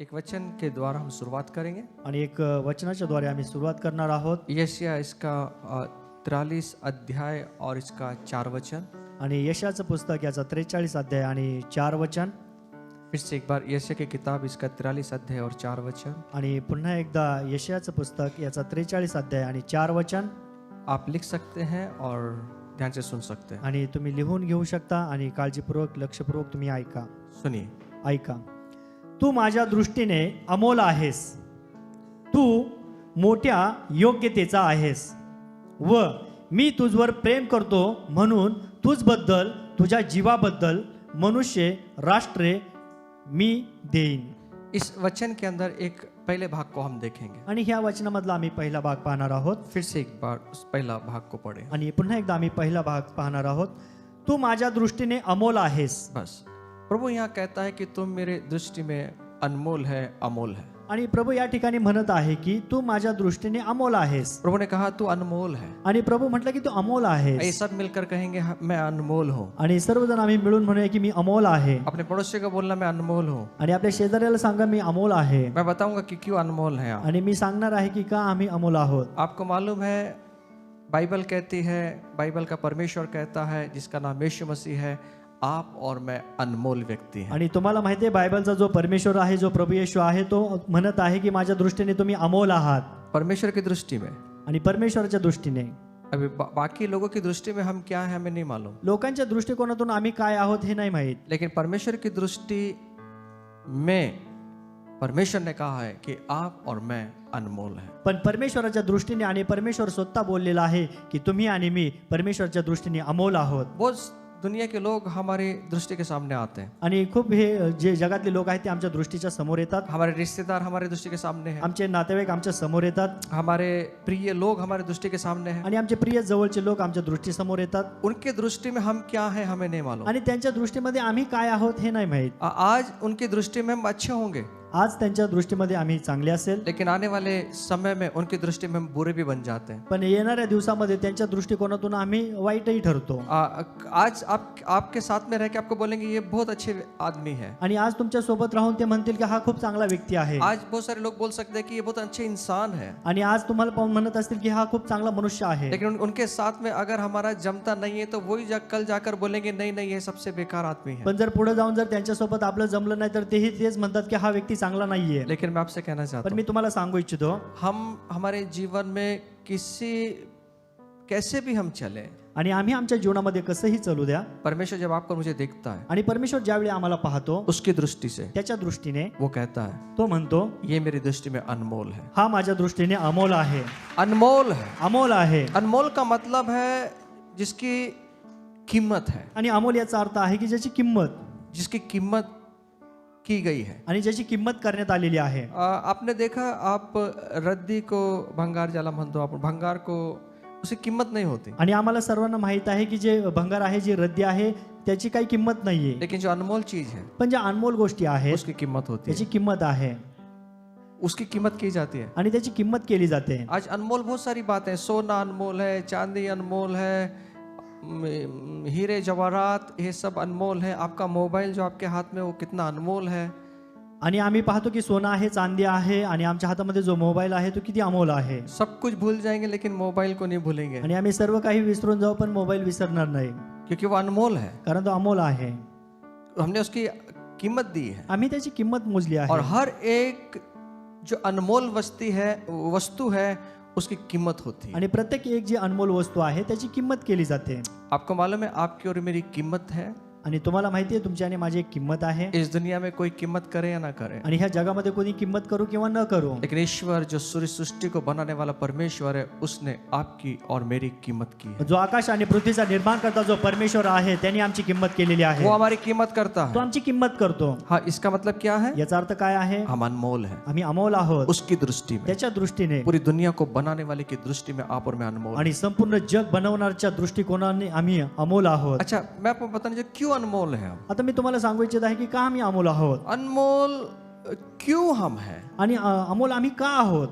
एक वचन के द्वारा हम शुरुआत करेंगे। आणि एक वचनाच्या द्वारे आम्ही सुरुवात करणार आहोत. यशायाह इसका 43 अध्याय और इसका 4 वचन। आणि यशाचं पुस्तक याचा 43 अध्याय आणि 4 वचन. फिर से एक बार यशायाह की किताब इसका 43 अध्याय और 4 वचन। आणि पुन्हा एकदा यशाचं पुस्तक याचा 43 अध्याय आणि 4 वचन. आप लिख सकते हैं और ध्यान से सुन सकते हैं। आणि तुम्ही लिहून घेऊ शकता आणि काळजीपूर्वक लक्षपूर्वक तुम्ही ऐका. सुनिए। ऐका. तू माझ्या दृष्टीने अमोल आहेस, तू मोठ्या योग्यतेचा आहेस व मी तुझवर प्रेम करतो म्हणून तुझबद्दल, तुझ्या जीवाबद्दल मनुष्य राष्ट्रे मी देईन. इस वचन के अंदर एक पहले भाग को हम देखेंगे। आणि ह्या वचनामधला आम्ही पहिला भाग पाहणार आहोत. फिर से एक बार उस पहला भाग को पढ़े। आणि पुन्हा एकदा आम्ही पहिला भाग पाहणार आहोत. तू माझ्या दृष्टीने अमोल आहेस. बस प्रभु यहाँ कहता है कि तुम मेरे दृष्टि में अनमोल है, अमोल है। आणि प्रभू या ठिकाणी म्हणत आहे की तू माझ्या दृष्टीने अमोल आहेस. प्रभु ने कहा तू अनमोल है। आणि प्रभू म्हटलं की तू अमोल ये आहेस. सब मिलकर कहेंगे मैं अनमोल हूँ। आणि सर्वजण आम्ही मिळून म्हणूया की मी अमोल आहे. अपने पड़ोसी को बोलना मैं अनमोल हूँ। आणि आपल्या शेजाऱ्याला सांगा मी अमोल आहे. मैं बताऊंगा कि क्यों अनमोल है आप। आणि मी सांगणार आहे की का आम्ही अमोल आहोत. आपको मालूम है बाइबल कहती है, बाइबल का परमेश्वर कहता है जिसका नाम यीशु मसीह है, आप और मैं अनमोल व्यक्ति हैं। आणि तुम्हाला माहिती आहे बायबलचा जो परमेश्वर आहे, जो प्रभू येशू आहे, तो म्हणत आहे की माझ्या दृष्टीने तुम्ही अमोल आहात. परमेश्वर की दृष्टि में। आणि परमेश्वराच्या दृष्टीने. अभी बाकी लोगों की दृष्टि में हम क्या है हमें नहीं मालूम, लोकांच्या दृष्टिकोनातून आम्ही काय आहोत हे नाही माहीत. लेकिन परमेश्वर की दृष्टि में परमेश्वर ने कहा है कि आप और मैं अनमोल है। पण परमेश्वराच्या दृष्टीने आणि परमेश्वर स्वतः बोललेला आहे की तुम्ही आणि मी परमेश्वराच्या दृष्टीने अमोल आहोत. बहुत दुनिया के लोग हमारी दृष्टि के सामने आते हैं। आणि खूप हे जे जगातले लोक आहेत ते आमच्या दृष्टीच्या समोर येतात. हमारे रिश्तेदार हमारे दृष्टि के सामने हैं। आमचे नातेवाईक आमच्या समोर येतात. हमारे प्रिय लोग हमारे दृष्टि के सामने हैं। आणि आमचे प्रिय जवळचे लोक आमच्या दृष्टीसमोर येतात. उनके दृष्टि में हम क्या हैं हमें नहीं मालूम। आणि त्यांच्या दृष्टीमध्ये आम्ही काय आहोत हे नाही माहीत. आज उनकी दृष्टि में हम अच्छे होंगे, आज त्यांच्या दृष्टीमध्ये आम्ही चांगले असेल, लेकिन आने वाले समय में उनकी दृष्टि में हम बुरे भी बन जाते हैं। पण येणाऱ्या दिवसामध्ये त्यांच्या दृष्टिकोनातून आम्ही वाईटही ठरतो. आज आपके साथ में रह के आपको बोलेंगे ये बहुत अच्छे आदमी है। आणि आज तुमच्या सोबत राहून ते म्हणतील की हा खूप चांगला व्यक्ती आहे. आज बहुत सारे लोग बोल सकते हैं कि ये बहुत अच्छे इंसान है, आणि आज तुम्हाला पाहून म्हणत असतील की हा खूप चांगला मनुष्य आहे. लेकिन उनके साथ में अगर हमारा जमता नहीं है तो वही कल जाकर बोलेंगे नहीं नहीं ये सबसे बेकार आदमी है। पण जर पुढे जाऊन जर त्यांच्यासोबत आपलं जमलं नाही तर तेही तेच म्हणतात की हा व्यक्ती चांगला नाहीये. लेकिन मैं आपसे कहना चाहता पण मी तुम्हाला सांगू इच्छितो, हम हमारे जीवन में कैसे भी हम चले, आणि आम्ही आमच्या जीवनामध्ये कसंही चालू द्या, परमेश्वर जब आपको मुझे देखता है आणि परमेश्वर ज्यावेळी आम्हाला पाहतो उसकी दृष्टि से त्याच्या दृष्टीने वो कहता है तो म्हणतो ये मेरी दृष्टि में अनमोल है। हा माझ्या दृष्टीने अमोल आहे. अनमोल है। अमोल आहे. अनमोल का मतलब है जिसकी कीमत है, आणि अमोल याचा अर्थ आहे की ज्याची किंमत, जिसकी कीमत की गई है, आणि ज्याची किंमत करण्यात आलेली आहे. आपने देखा आप रद्दी को भंगार ज्याला म्हणतो आपण, भंगार को उसकी कीमत नहीं होती, आणि आम्हाला सर्वांना माहित आहे की जे भंगार आहे, जी रद्दी आहे, त्याची काही किंमत नाहीये. लेकिन जो अनमोल चीज है पण ज्या अनमोल गोष्टी आहेत उसकी कीमत होती है, त्याची किंमत आहे उसकी कीमत की जाती है। आणि त्याची किंमत केली जाते. आज अनमोल बहुत सारी बातें, सोना अनमोल है, चांदी अनमोल है, हीरे जवाहरात ये सब अनमोल है। आपका मोबाइल जो आपके हाथ में वो कितना अनमोल है। आणि आम्ही पाहतो की सोना आहे, चांदी आहे, आणि आमच्या हातामध्ये जो मोबाईल आहे तो किती अमोल आहे. सब कुछ भूल जाएंगे लेकिन मोबाइल को नहीं भूलेंगे, आणि आम्ही सर्व काही विसरून जाऊ पण मोबाईल विसरणार नाही, क्योंकि वो अनमोल है। कारण तो अमोल आहे. हमने उसकी कीमत दी है, आम्ही त्याची किंमत मोजली और आहे. हर एक जो अनमोल वस्तु है उसकी कीमत होती है। आणि प्रत्येक एक जी अनमोल वस्तू आहे त्याची किंमत केली जाते. आपको मालूम है आपकी और मेरी कीमत है। आणि तुम्हाला माहिती आहे तुमची आणि माझी एक किंमत आहे. इस दुनिया में कोई कीमत करे या ना करे, आणि ह्या जगामध्ये कोणी किंमत करू किंवा न करू, लेकिन ईश्वर जो सूर्य सृष्टि को बनाने वाला परमेश्वर है उसने आपकी और मेरी कीमत की है। जो आकाश आणि पृथ्वीचा निर्माण करता जो परमेश्वर आहे त्यांनी आमची किंमत केलेली आहे. वो हमारी कीमत करता तो है। आमची किंमत करतो. हाँ, इसका मतलब क्या है? याचा अर्थ काय आहे? हम अनमोल है आम्ही अमोल आहोत. उसकी दृष्टि में, त्याच्या दृष्टीने, पूरी दुनिया को बनाने वाले की दृष्टि में आप और मैं अनमोल। आणि संपूर्ण जग बनवणाऱ्याच्या दृष्टिकोनाने आम्ही अमोल आहोत. अच्छा, मैं आपको बताने जो क्यों अनमोल है हम। आता मी तुम्हाला सांगू इच्छित आहे की का आम्ही अमोल आहोत, अनमोल क्यों हम हैं। आणि अमोल आम्ही का आहोत.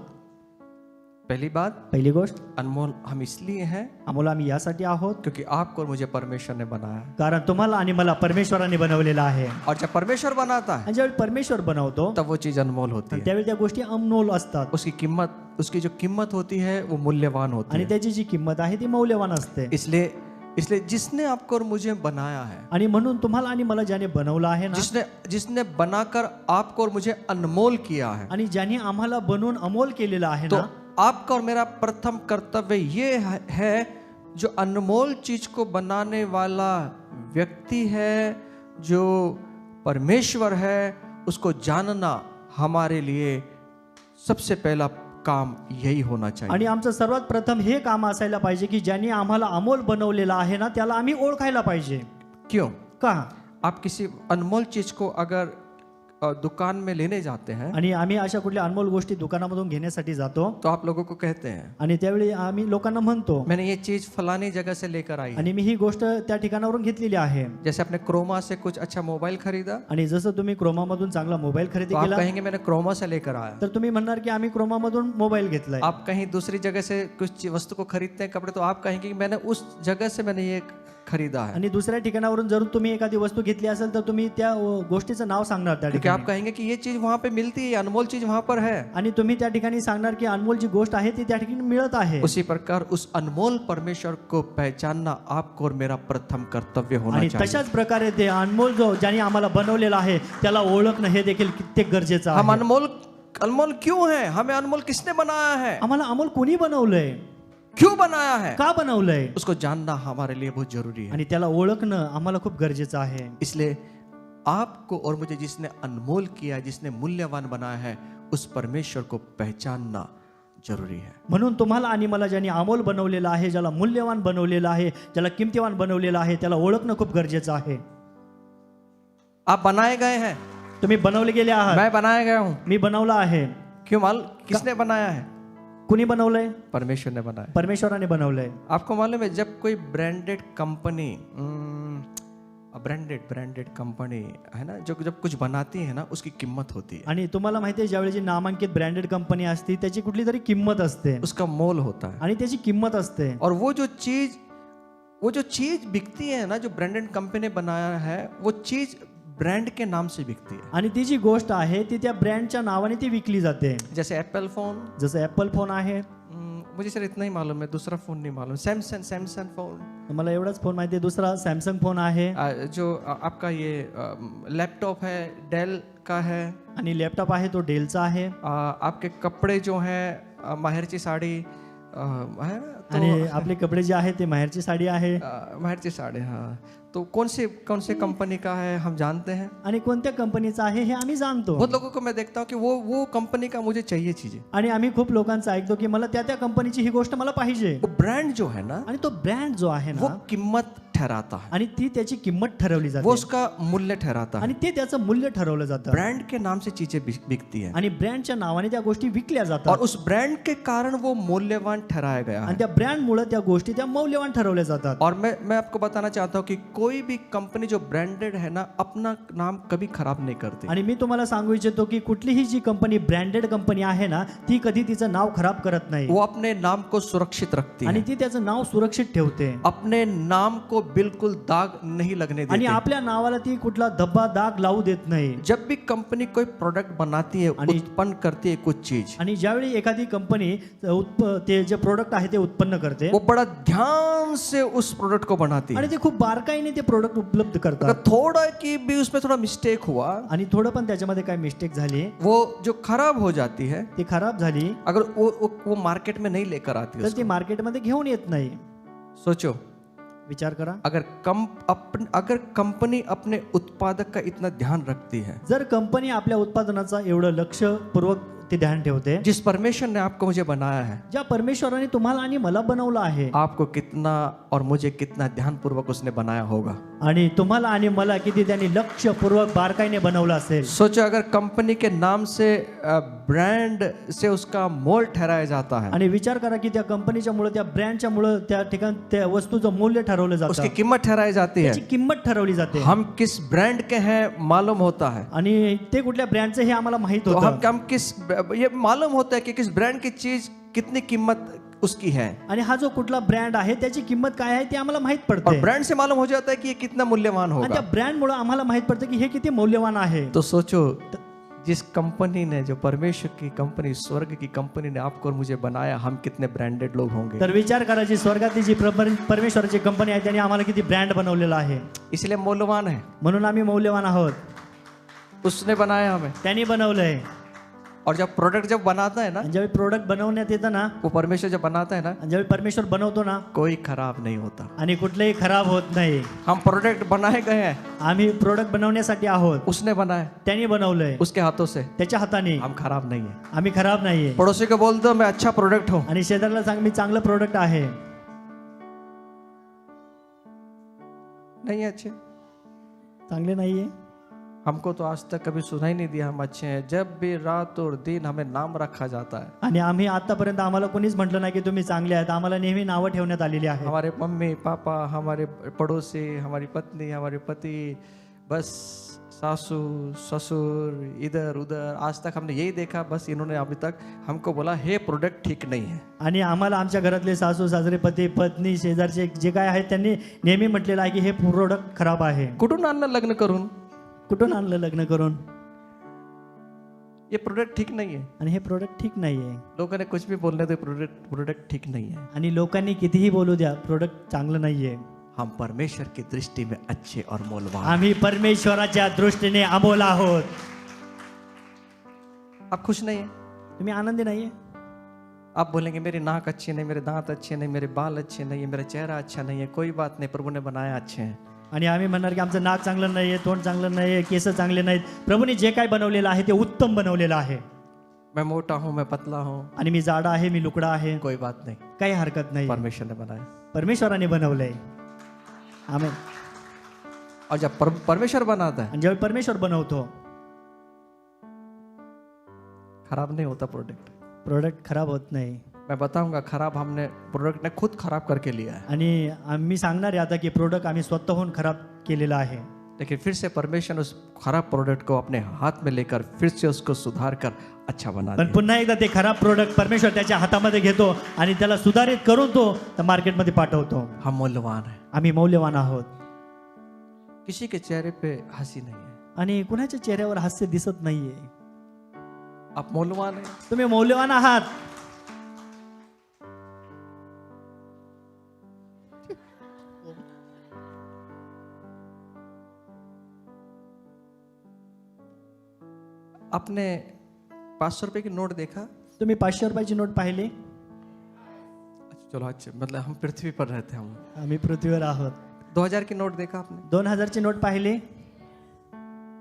पहली बात, पहिली गोष्ट, अनमोल हम इसलिए हैं अमोल आम्ही यासाठी आहोत क्योंकि आपको और मुझे परमेश्वर ने बनाया है। कारण तुम्हाला आणि मला परमेश्वराने बनवलेलं आहे. और जब परमेश्वर बनाता है आणि ज्यावेळी परमेश्वर बनवतो तब वो चीज अनमोल होती है। त्यावेळी त्या गोष्टी अनमोल असतात उसकी जो कीमत होती है वो मूल्यवान होती आणि है। त्याची जी किंमत आहे ती मौल्यवान असते. इसलिए जिसने आपको और मुझे बनाया है, आणि म्हणून तुम्हाला आणि मला ज्याने बनवलं आहे ना, जिसने बनाकर आपको और मुझे अनमोल किया है, आणि ज्याने आम्हाला बनवून अमोल केलेलं आहे तो ना, आपका और मेरा प्रथम कर्तव्य ये है, जो अनमोल चीज को बनाने वाला व्यक्ति है, जो परमेश्वर है, उसको जानना हमारे लिए सबसे पहला काम यही होना चाहिए। आणि आमचं सर्वात प्रथम हे काम असायला पाहिजे की ज्यांनी आम्हाला अमोल बनवलेला आहे ना, त्याला आम्ही ओळखायला पाहिजे. क्यों? का? आप किसी अनमोल चीज को अगर दुकान में लेने जाते हैं आणि आम्ही अशा कुठल्या अनमोल गोष्टी दुकानामधून घेण्यासाठी जातो तो आप लोगों को कहते हैं, आणि त्यावेळी आम्ही लोकांना म्हणतो मैंने ये चीज फलानी जगह से लेकर आई है। आणि मी ही गोष्ट त्या ठिकाणावरून घेतलेली आहे. जैसे आपने क्रोमा से कुछ अच्छा मोबाइल खरीदा आणि जसं तुम्ही क्रोमामधून चांगला मोबाईल खरेदी तो आप केला कहेंगे मैंने क्रोमा से लेकर आया। तर तुम्ही म्हणणार की आम्ही क्रोमामधून मोबाईल घेतलाय. आप कहीं दूसरी जगह से कुछ वस्तु को खरीदते हैं, कपड़े, तो आप कहेंगे कि मैंने उस जगह से मैंने ये खरीदा है। आणि दुसऱ्या ठिकाणावरून जर तुम्ही एखादी वस्तू घेतली असेल तर तुम्ही त्या गोष्टीचं नाव सांगणार त्या क्योंकि आप ठिकाणी. कहेंगे कि ये चीज वहां पे मिलती है, अनमोल चीज वहां पर है। आणि तुम्ही त्या ठिकाणी सांगणार की अनमोल जी गोष्ट आहे ती त्या ठिकाणी मिळत आहे. उसी प्रकार उस अनमोल परमेश्वर को पहचानना आपको और मेरा प्रथम कर्तव्य होना आणि चाहिए। तशाच प्रकारे ते अनमोल जो ज्याने आम्हाला बनवलेला आहे त्याला ओळखणं हे देखील कित्येक गरजेचं हम आहे. अनमोल क्यों है? हमें अनमोल किसने बनाया है? आम्हाला अमोल कोणी बनवलंय, क्यों बनाया है? का बनवलंय, उसको जानना हमारे लिए बहुत जरूरी है। आणि त्याला ओळखणं आम्हाला खूप गरजेचं आहे. इसलिए आपको और मुझे जिसने अनमोल किया है, जिसने मूल्यवान बनाया है, उस परमेश्वर को पहचानना जरूरी है। म्हणून तुम्हाला आणि मला ज्याने अमोल बनवलेलं आहे, ज्याला मूल्यवान बनवलेलं आहे, ज्याला किमतीवान बनवलेलं आहे, त्याला ओळखणं खूप गरजेचं आहे. आप बनाए गए हैं, तुम्ही बनवले गेले आहात. मैं बनाया गया हूं। मी बनवला आहे. क्यों? किसने बनाया है? कुणी बनवलंय? परमेश्वर ने बनाया। परमेश्वराने बनवलंय. आपको मालूम है, जब कोई ब्रांडेड कंपनी है ना, जो जब कुछ बनाती है ना, उसकी कीमत होती है, आणि तुम्हाला माहिती आहे ज्यावेळी जी नामांकित ब्रँडेड कंपनी असते त्याची कुठली तरी किंमत असते उसका मोल होता है। आणि त्याची किंमत असते. और वो जो चीज बिकती है ना, जो ब्रांडेड कंपनी ने बनाया है, वो चीज ब्रांड के नाम से बिकती है। आणि ती जी गोष्ट आहे ती त्या ब्रँडच्या नावाने ती विकली जाते. जैसे एप्पल फोन, जसं ऍपल फोन आहे. मुझे सर इतना ही मालूम है, दूसरा फोन नहीं मालूम। सैमसंग फोन, मला एवढाच फोन माहिती आहे. दुसरा सॅमसंग फोन आहे. जो आपका ये लैपटॉप है डेल का है, आणि लॅपटॉप आहे तो डेलचा आहे. आपके कपड़े जो हैं माहेरची साड़ी है ना, आणि आपले कपडे जे आहे ते माहेरची साडी आहे. माहेरची साड़ी, हाँ। तो कौन से कंपनी का है हम जानते हैं। आणि कोणत्या कंपनीचा आहे हे आम्ही जाणतो. बहुत लोगों को मैं देखता हूँ कि वो कंपनी का मुझे चाहिए चीजें। आणि आम्ही खूप लोकांचं ऐकतो की मला त्या कंपनीची ही गोष्ट मला पाहिजे. वो ब्रांड जो है ना, आणि तो ब्रँड जो आहे वो ना, कीमत ठहराता है, आणि ती त्याची किंमत ठरवली वो जाते. उसका मूल्य ठहराता है। आणि ते त्याचं मूल्य ठरवलं जातं. ब्रांड के नाम से चीजें बिकती है, आणि ब्रँडच्या नावाने त्या गोष्टी विकल्या और जातात. उस ब्रांड के कारण वो मूल्यवान ठहराया गया आणि है। त्या ब्रँडमुळे त्या गोष्टी त्या मौल्यवान ठरवल्या जातात. और मैं आपको बताना चाहता हूँ कि कोई भी कंपनी जो ब्रांडेड है ना, अपना नाम कभी खराब नहीं करती। आणि मी तुम्हाला सांगू इच्छितो की कुठलीही जी कंपनी ब्रँडेड कंपनी आहे ना, ती कधी तिचं नाव खराब करत नाही. वो अपने नाम को सुरक्षित रखती आणि है, ती त्याचं नाव सुरक्षित ठेवते. अपने नाम को बिल्कुल दाग नहीं लगने आणि देती। आपल्या नावाला ती कुठला धब्बा दाग लावू देत नाही. जब भी कंपनी कोई प्रोडक्ट बनाती है, उत्पन्न करती है कुछ चीज, आणि ज्यावेळी एखादी कंपनी ते जे प्रोडक्ट आहे ते उत्पन्न करते, वो बड़ा ध्यान से उस प्रोडक्ट को बनाती है। आणि ते खूप बारकाईने ते प्रोडक्ट उपलब्ध करतात. अगर थोड़ा की भी उसमें थोड़ा मिस्टेक हुआ, आणि थोडं पण त्याच्यामध्ये काय मिस्टेक झाली, वो जो खराब हो जाती है, ती खराब झाली, अगर वो मार्केट में नहीं लेकर आती तर ती मार्केटमध्ये घेऊन येत नाही. सोचो, विचार करा. अगर कंपनी अपने उत्पादक का इतना ध्यान रखती है, जर कंपनी आपल्या उत्पादनाचा एवढं लक्षपूर्वक ते ध्यान ठेवते, जिस परमेश्वर ने आपको मुझे बनाया है, ज्या परमेश्वराने तुम्हाला आणि मला बनवलं आहे, आपको कितना और मुझे कितना ध्यानपूर्वक उसने बनाया होगा। आणि तुम्हाला आणि मला किती त्यांनी लक्षपूर्वक बारकाईने बनवलं असेल. सोचो, अगर कंपनी के नाम से ब्रांड से उसका मोल ठहराया जाता है, आणि विचार करा की त्या कंपनीच्या मुळे, त्या ब्रँडच्या मुळे त्या ठिकाणी त्या वस्तूचं मूल्य ठरवलं जातं, उसकी कीमत ठहराई जाती है, त्याची किंमत ठरवली जाते. हम किस ब्रांड के हैं मालूम होता है, आणि ते कुठल्या ब्रँडचं हे आम्हाला माहित तो होतं. ये मालूम होता है कि किस ब्रांड की चीज कितनी कीमत उसकी है। आणि हा जो कुठला ब्रँड आहे त्याची किंमत काय आहे ते आम्हाला माहित और पडते ब्रांड से मालूम हो जाता है कि ये कितना मूल्यवान आणि त्या होगा। ब्रँडमुळे आम्हाला माहित पडतं की हे किती मौल्यवान आहे। तो सोचो, जिस कंपनी ने, जो परमेश्वर की कंपनी, स्वर्ग की कंपनी ने आपको और मुझे बनाया, हम कितने ब्रांडेड लोग होंगे। तर विचार करा, जी स्वर्गातली जी परमेश्वराची कंपनी आहे त्याने आम्हाला किती ब्रँड बनवलेला आहे, इसलिए मूल्यवान है। म्हणून आम्ही मौल्यवान आहोत। उसने बनाया हमें। त्यांनी बनवलंय। और जब प्रोडक्ट जब बनाता है ना, आणि ज्यावेळी प्रोडक्ट बनवण्यात येतं ना, वो परमेश्वर जब बनाता है ना, आणि ज्यावेळी परमेश्वर बनवतो ना, कोई खराब नहीं होता। आणि कुठलेही खराब होत नाही। हम प्रोडक्ट बनाए गए हैं, आम्ही प्रोडक्ट बनवण्यासाठी आहोत, उसने बनाया, त्यांनी बनवलंय, उसके हाथों से। त्याच्या हाताने। हम खराब नहीं है। आम्ही खराब नाहीये। पड़ोसी को बोल दो मैं अच्छा प्रोडक्ट हूँ। आणि शेजारला सांग मी चांगलं प्रोडक्ट आहे। नहीं अच्छे, चांगले नाहीये। हमको तो आज तक कभी सुना ही नहीं दिया हम अच्छे हैं। जब भी रात और दिन हमें नाम रखा जाता है। आणि आम्ही आतापर्यंत आम्हाला कोणीच म्हटलं नाही की तुम्ही चांगले आहात। आम्हाला नेहमी नावं ठेवण्यात आलेली आहे। हमारे मम्मी पापा, हमारे पड़ोसी, हमारी पत्नी, हमारे पति, बस सासू ससुर, इधर उधर, आज तक हमने यही देखा, बस इन्होंने अभी तक हमको बोला हे प्रोडक्ट ठीक नहीं है। आणि आम्हाला आमच्या घरातले सासू सासरे पती पत्नी शेजारचे जे काय आहेत त्यांनी नेहमी म्हटलेलं आहे की हे प्रोडक्ट खराब आहे। कुठून आणलं लग्न करून? कुठून आणलं लग्न करून? ये प्रोडक्ट ठीक नहीं है। आणि हे प्रोडक्ट ठीक नाहीये। लोगों ने कुछ भी बोलने दे, प्रोडक्ट ठीक नहीं है। आणि लोकांनी कितीही बोलू द्या, प्रोडक्ट चांगलं नाहीये। हम परमेश्वर की दृष्टि में अच्छे और मूल्यवान। आम्ही परमेश्वराच्या दृष्टीने अमोल आहोत। आप खुश नहीं है? तुम्ही आनंदी नाहीये? आप बोलेंगे मेरी नाक अच्छी नहीं, मेरे दांत अच्छे नहीं, मेरे बाल अच्छे नहीं है, मेरा चेहरा अच्छा नहीं है। कोई बात नहीं, प्रभु ने बनाया अच्छे हैं। आणि आम्ही म्हणणार की आमचं नाक चांगलं नाहीये, तोंड चांगलं नाहीये, केस चांगले नाहीत। प्रभूने जे काय बनवलेलं आहे ते उत्तम बनवलेलं आहे। मैं मोटा हूँ, मैं पतला हूँ, आणि मी जाडा आहे, मी लुकडा आहे, कोई बात नहीं, काही हरकत नाही। परमेश्वर ने बनाया। परमेश्वराने बनवलंय। आमेन। और जब परमेश्वर बनाता है, आणि जेव्हा परमेश्वर बनवतो, खराब नहीं होता प्रोडक्ट। प्रोडक्ट खराब होत नाही। मैं बताऊंगा, खराब हमने प्रोडक्ट ने खुद खराब करके लिया है। आणि आम्ही सांगणार आहे आता की प्रोडक्ट आम्ही स्वतःहून खराब केलेला आहे। लेकिन फिर से परमेश्वर ने उस खराब प्रोडक्ट को अपने हाथ में लेकर फिर से उसको सुधार कर अच्छा बना पण दिया। पुन्हा एकदा ते खराब प्रोडक्ट परमेश्वर त्याच्या हातामध्ये घेतो आणि त्याला सुधारित करून तो मार्केटमध्ये पाठवतो। हम मूल्यवान है। आम्ही मौल्यवान आहोत। किसी के चेहरे पे हंसी नहीं है। आणि कुणाच्या चेहऱ्यावर हास्य दिसत नाहीये। आप मूल्यवान है। तुम्ही मौल्यवान आहात। आपने 500 रुपए की नोट देखा? तुम्ही 500 रुपयाची नोट पाहिली? चलो अच्छा, मतलब हम पृथ्वी पर रहते हैं। हम आम्ही पृथ्वीवर आहोत। 2000 की नोट देखा आपने? 2000 ची नोट पाहिली?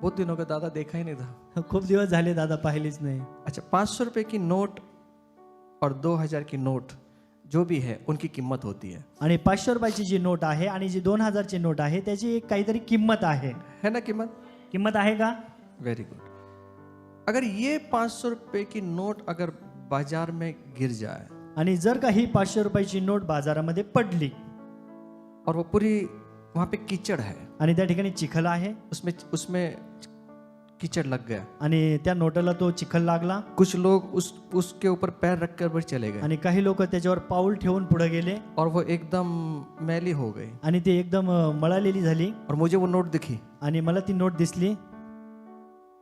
बहुत दिनों का दादा देखा ही नहीं था। खूप दिवस झाले दादा पाहिलीच नाही। अच्छा, 500 रुपए की नोट और 2000 की नोट जो भी है उनकी कीमत होती है। आणि 500 रुपयाची जी नोट आहे आणि जी 2000 ची नोट आहे त्याची एक काहीतरी किंमत आहे। है ना कीमत? किंमत आहे का? Very good. अगर ये 500 रुपए की नोट अगर बाजार में गिर जाए आणि जर का ही 500 रुपयाची नोट बाजारामध्ये पडली और वो पूरी वहां पे कीचड़ है, आणि त्या ठिकाणी चिखल आहे उसमें उसमें कीचड़ लग गया, आणि त्या नोटाला तो चिखल लागला, कुछ लोग उसके ऊपर पैर रखकर भी चले गए आणि काही लोक त्याच्यावर पाऊल ठेवून पुढे गेले और वो एकदम मैली हो गई आणि ते एकदम मळालेली झाली और मुझे वो नोट दिखी। आणि मला ती नोट दिसली।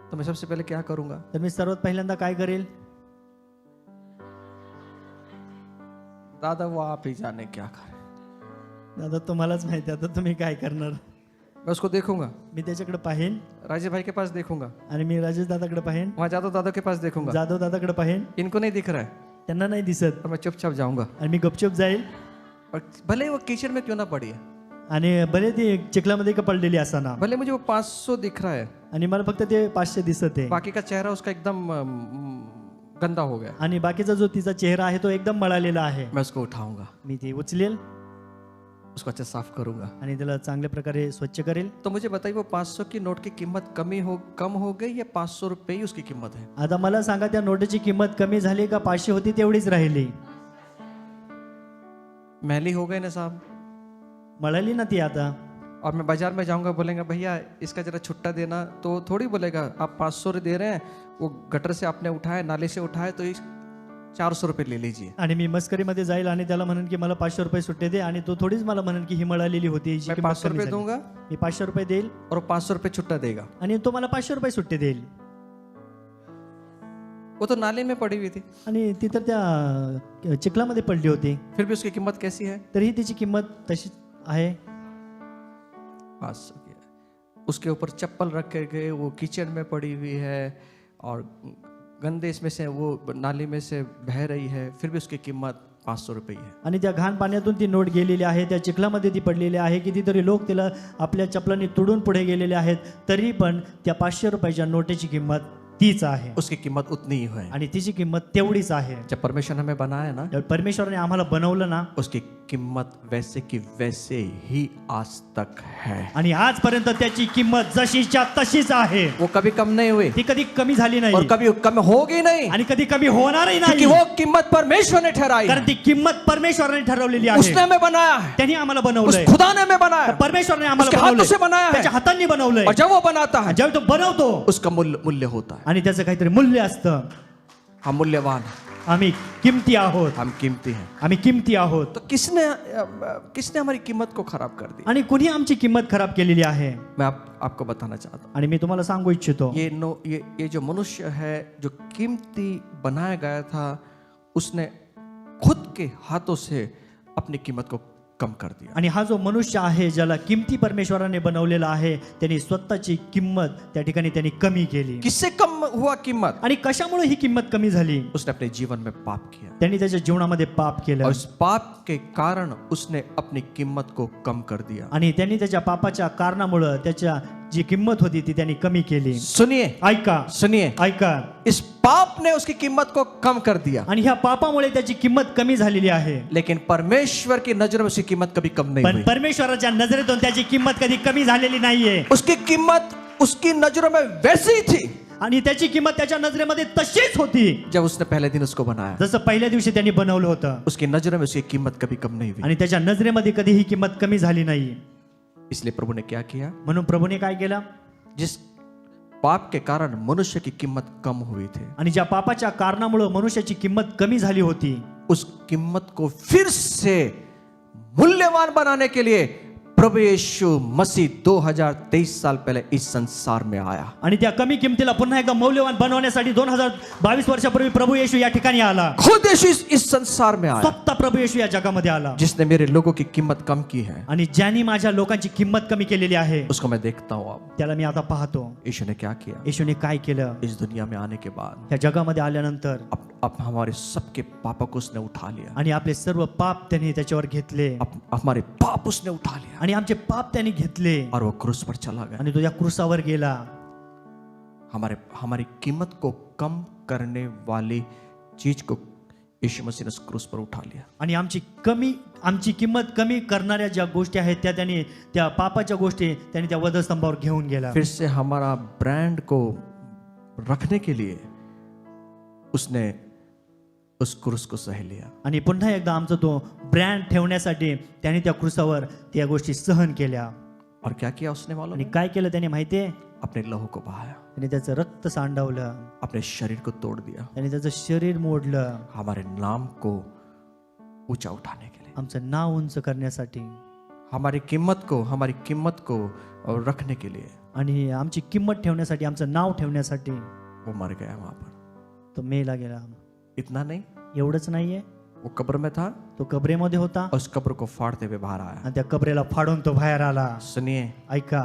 तो मैं सबसे पहले क्या करूंगा? तर मी सर्वात पहिल्यांदा काय करेल? दादा वो आप ही जाने क्या करे। दादा तुम्हालाच माहिती आता तुम्ही काय करणार। मैं उसको देखूंगा, मी त्याच्याकडे पाहीन राजे भाई के पास देखूंगा, आणि मी राजेश दादाकडे पाहीन, वहां जादव दादा के पास देखूंगा, जाधव दादाकडे पाहीन, इनको नहीं दिख रहा है त्यांना नाही दिसत और मैं चुपचाप जाऊंगा आणि मी गपचूप जाईल और भले ही वो कीचड़ में क्यों ना पड़ी है, आणि भले ती चिखलामध्ये कपडलेली असताना भले मुझे वो 500 दिख रहा है, आणि मला फक्त ते 500 दिसत आहे बाकी का चेहरा उसका एकदम गंदा हो गया, आणि बाकीचा जो तिचा चेहरा आहे तो एकदम मळालेला आहे। मैं उसको उठाऊंगा, मी ती उचलेल उसको अच्छा साफ करूंगा आणि त्याला चांगल्या प्रकारे स्वच्छ करेल। तो मुझे बताइए वो 500 की नोट की कीमत कम हो गई या 500 रुपए ही उसकी कीमत है? आता मला सांगा त्या नोटेची किंमत कमी झाली का 500 होती तेवढीच राहिली? मैली हो गई ना साहब। मळाली ना ती आता। और मैं बाजार में जाऊंगा, बोलेंगे भैया इसका जरा छुट्टा देना, तो थोड़ी बोलेगा आप 500 दे रहे हैं, वो गटर से आपने उठाया, नाले से उठाया, तो इस 400 रुपये ले लीजिए। आणि मी मस्करीमध्ये जाईल आणि त्याला म्हणेन की मला 500 रुपये सुट्टे दे, आणि तो थोडीच मला म्हणेन की ही मिळालेली होती, हिची मैं किंमत 500 कमी रुपये झाली. दूंगा मी 500 रुपये देईल और 500 रुपये छुट्टा देगा। आणि तो मला 500 रुपये सुट्टे देईल. वो तो नाले में पड़ी हुई थी, आणि ती तर त्या चिखलामध्ये पडली होती, फिर भी उसकी कीमत कैसी है? तरीही तिची किंमत तशीच आहे. 500 की है। उसके ऊपर चप्पल रखे गए, वो किचन में पड़ी हुई है और गंदे इसमें से वो नाली में से बह रही है, फिर भी उसकी कीमत 500 रुपये ही है। आणि त्या घाण पाण्यातून ती नोट गेलेली आहे, त्या चिखलामध्ये ती पडलेली आहे. कितीतरी लोक तिला आपल्या चपलांनी तुडून पुढे गेलेले आहेत, तरी पण त्या 500 रुपयाच्या नोटेची किंमत तीच आहे उसकी कीमत उतनी ही है। आणि तिची किंमत तेवढीच आहे. जब परमेश्वर ने हमें बनाया ना, ज्यावेळी परमेश्वराने आम्हाला बनवलं ना, उसकी कीमत वैसे की वैसे ही आज तक है। आणि आजपर्यंत त्याची किंमत जशीच्या तशीच आहे. वो कभी कम नहीं हुई ती कधी कमी झाली और नाही कभी कम होगी नहीं, आणि कधी कमी होणारही क्योंकि नाही, वो कीमत परमेश्वर ने ठहराई कारण है। ती किंमत परमेश्वराने ठरवलेली आहे. उसने हमें बनाया है, त्यांनी आम्हाला उस बनवलंय, खुदा ने हमें बनाया है, परमेश्वरने आम्हाला उसके हाथों बनवलंय, से बनाया है। त्याच्या हातांनी बनवलंय. और जब वो बनाता है ज्यावेळी तो बनवतो उसका मूल्य होता है। आणि त्याचं काहीतरी मूल्य असतं. हम मूल्यवान हैं, आम्ही किमती आहोत, हम कीमती हैं। आम्ही किमती आहोत. तो किसने हमारी कीमत को खराब कर दी? आणि कुणी आमची किंमत खराब केलेली आहे. मैं आपको बताना चाहता हूँ, आणि मी तुम्हाला सांगू इच्छितो, ये जो मनुष्य है जो कीमती बनाया गया था, उसने खुद के हाथों से अपनी कीमत को कम कर दिया। आणि हा जो मनुष्य आहे ज्याला किमती परमेश्वराने बनवलेला आहे, त्यांनी स्वतःची किंमत त्या ठिकाणी त्यांनी कमी केली. किससे कम हुआ कीमत? आणि कशामुळे ही किंमत कमी झाली? उसने अपने जीवन में पाप किया त्यांनी त्याच्या जीवनामध्ये पाप केलं और इस पाप के कारण उसने अपनी कीमत को कम कर दिया। आणि त्यांनी त्याच्या पापाच्या कारणामुळे त्याच्या जी किंमत होती ती त्यांनी कमी केली. सुनिए ऐका, ऐका, इस पाप ने उसकी कीमत को कम कर दिया, आणि ह्या पापामुळे त्याची किंमत कमी झालेली आहे. लेकिन परमेश्वर की नजर में उसकी कीमत कभी कम नहीं पण हुई। परमेश्वराच्या नजरेतून त्याची किंमत कधी कमी झालेली नाहीये. उसकी कीमत उसकी नजरों में वैसी ही थी आणि त्याची किंमत त्याच्या नजरेमध्ये तशीच होती जब उसने पहले दिन उसको बनाया। जसं पहिल्या दिवशी त्यांनी बनवलं होतं. उसकी नजरों में उसकी कीमत कभी कम नहीं हुई। आणि त्याच्या नजरेमध्ये कधी ही किंमत कमी झाली नाही. इसलिए प्रभु ने क्या किया? म्हणून प्रभूने काय केलं? जिस पाप के कारण मनुष्य की कीमत कम हुई थी, आणि ज्या पापाच्या कारणामुळे मनुष्याची किंमत कमी झाली होती, उस कीमत को फिर से मूल्यवान बनाने के लिए प्रभु यीशु मसीह 2023 साल पहले इस संसार में आया। आणि त्या कमी किमतीला पुन्हा एकदा मौल्यवान बनवण्यासाठी 2022 वर्षापूर्वी प्रभू येशू या ठिकाणी आला. खुद यीशु इस संसार में आया, स्वतः प्रभू येशू या जगामध्ये आला. जिसने मेरे लोगों की कीमत कम की है, आणि ज्यांनी माझ्या लोकांची किंमत कमी केलेली आहे, उसको मैं देखता हूँ। अब त्याला मी आता पाहतो. यीशु ने क्या किया? येशूने काय केलं? इस दुनिया में आने के बाद या जगामध्ये आल्यानंतर अब हमारे सबके पापों को उसने उठा लिया। आणि आपले सर्व पाप त्यांनी त्याच्यावर घेतले, हमारे पाप उसने उठा लिया आणि आमचे पाप त्यांनी घेतले, और वो क्रूस पर चला गया। आणि तो या क्रूसावर गेला. हमारी कीमत को कम करने वाली चीज को यीशु मसीह ने उस क्रूस पर उठा लिया। आणि आमची किंमत कमी करणाऱ्या ज्या गोष्टी आहेत त्या त्यांनी, त्या पापाच्या गोष्टी त्यांनी त्या वधस्तंभावर घेऊन गेला. फिर से हमारा ब्रांड को रखने के लिए उसने उस क्रूस को सह लिया। आणि पुन्हा एकदा आमचा तो ब्रँड ठेवण्यासाठी त्यांनी त्या क्रूसावर त्या गोष्टी सहन केल्या. और क्या किया उसने मालूम? आणि काय केलं त्याने माहितीये? अपने लहू को बहाया, त्याने त्याचं रक्त सांडवलं, अपने शरीर को तोड़ दिया, त्याने त्याचं शरीर मोडलं, हमारे नाम को ऊंचा उठाने के लिए, आमचं नाव उंच करण्यासाठी, हमारी कीमत को रखने के लिए। आणि आमची किंमत ठेवण्यासाठी, आमचं नाव ठेवण्यासाठी वो मर गया वहां पर। तो मेला गेला. इतना नहीं, एवढंच नाहीये, वो कब्र में था, तो कबरेमध्ये होता, उस कब्र को फाड़ते हुए बाहर आया। आणि त्या कबरेला फाडून तो बाहेर आला. सुनिए ऐका,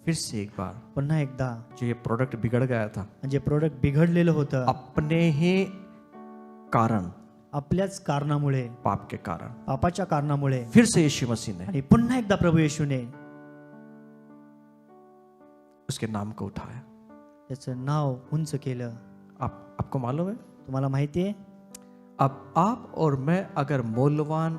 फिर से एक बार, पुन्हा एकदा जो ये प्रोडक्ट बिगड़ गया था जे प्रोडक्ट बिघडलेलं होतं, अपने ही कारण, आपल्याच कारणामुळे, पाप के कारण, पापाच्या कारणामुळे, फिर से यीशु मसीह ने आणि पुन्हा एकदा प्रभू येशूने उसके नाम को उठाया। त्याचं नाव उंच केलं. आपको मालूम है, तुम्हाला माहिती आहे, अब आप और मैं अगर मूल्यवान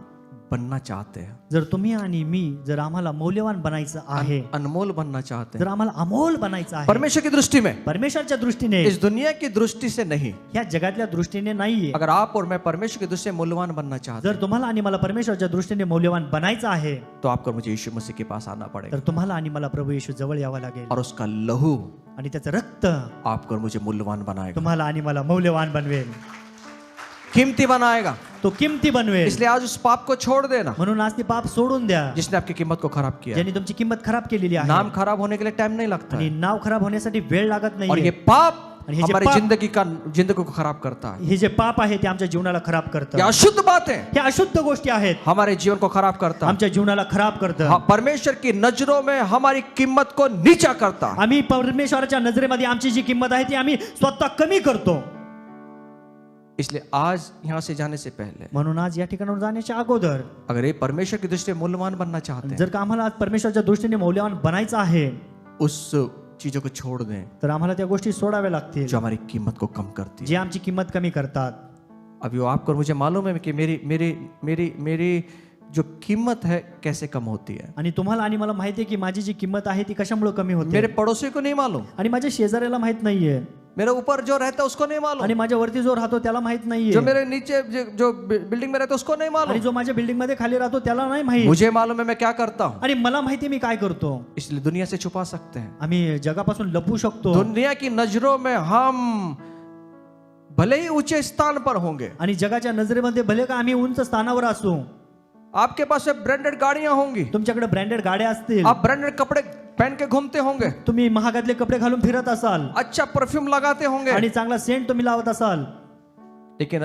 बनना चाहते हैं, जर तुम्ही आणि मी जर आम्हाला मौल्यवान बनायचं आहे, अनमोल बनना चाहते जर हैं आम्हाला अमोल बनायचं आहे, परमेश्वर की दृष्टि में, परमेश्वरच्या दृष्टीने, इस दुनिया की दृष्टि से नहीं। ह्या जगातल्या दृष्टीने नाहीये. अगर आप और मैं परमेश्वर की दृष्टि से मूल्यवान बनना चाहते जर तुम्हाला आणि मला परमेश्वरच्या दृष्टीने मौल्यवान बनायचं आहे, हैं तो आपको मुझे यीशु मसीह के पास आना पड़ेगा तर तुम्हाला आणि मला प्रभू येशू जवळ यावं लागेल और उसका लहू आणि त्याचं रक्त आपको और मुझे मूल्यवान बनाएगा, तुम्हाला आणि मला मौल्यवान बनवेल, कीमती बनाएगा। तो किमती बनवेल. इसलिए आज उस पाप को छोड़ देना म्हणून आज ती पाप सोडून द्या जिसने आपकी कीमत को खराब किया। ज्यांनी तुमची किंमत खराब केलेली आहे. नाम खराब होने के लिए टाइम नहीं लगता आणि है नाव खराब होण्यासाठी वेळ लागत और ये नाही. पाप आणि हे जे हमारी पाप- जिंदगी को खराब करता है। हे जे पाप आहे ते आमच्या जीवनाला खराब करतं. ये अशुद्ध बातें हे अशुद्ध गोष्टी आहेत, हमारे जीवन को खराब करता है। आमच्या जीवनाला खराब करतं. हाँ, परमेश्वर की नजरों में हमारी कीमत को नीचा करता है। आम्ही परमेश्वराच्या नजरेमध्ये आमची जी किंमत आहे ती आम्ही स्वतः कमी करतो. इसलिए आज यहाँ से जाने से पहले म्हणून आज या ठिकाणावर जाण्याच्या अगोदर अगर ये परमेश्वर की दृष्टि में मूल्यवान बनना चाहते हैं, जर का आम्हाला आज परमेश्वरच्या दृष्टीने मौल्यवान बनायचं आहे, उस चीजों को छोड़ दें तर आम्हाला त्या गोष्टी सोडाव्या लागतील जो हमारी कीमत को कम करती है। जे आमची किंमत कमी करतात. अभी वो आपको और मुझे मालूम है कि मेरी मेरी मेरी मेरी जो कीमत है कैसे कम होती है। आणि तुम्हाला आणि मला माहिती आहे की माझी जी किंमत आहे ती कशामुळे कमी होते, मेरे पड़ोसी को नहीं मालूम, आणि माझ्या शेजाऱ्याला माहित नाहीये, मेरे ऊपर जो रहता है उसको नहीं मालूम, आणि माझ्या वरती जो राहतो त्याला माहित जो नाहीये, मेरे नीचे जो बिल्डिंग में रहता है उसको नहीं आणि मालूम। जो माझ्या बिल्डिंग मध्ये खाली राहतो त्याला नाही माहित. मुझे मालूम है मैं क्या करता हूँ, आणि मला माहिती मी काय करतो. इसलिए दुनिया से छुपा सकते हैं। आम्ही जगापासून लपू शकतो, दुनिया की नजरों में हम भले ही ऊंचे स्थान पर होंगे, आणि जगाच्या नजरेमध्ये भले का आम्ही उंच स्थानावर असू, आपके पास ब्रांडेड गाड़ियां होंगी, तुमच्याकडे ब्रँडेड गाड्या असतील, आप ब्रांडेड कपड़े पहन के घूमते होंगे, तुम्ही महागातले कपडे घालून फिरत असाल, अच्छा परफ्यूम लगाते होंगे, आणि चांगला सेंट तुम्ही लावत असाल, लेकिन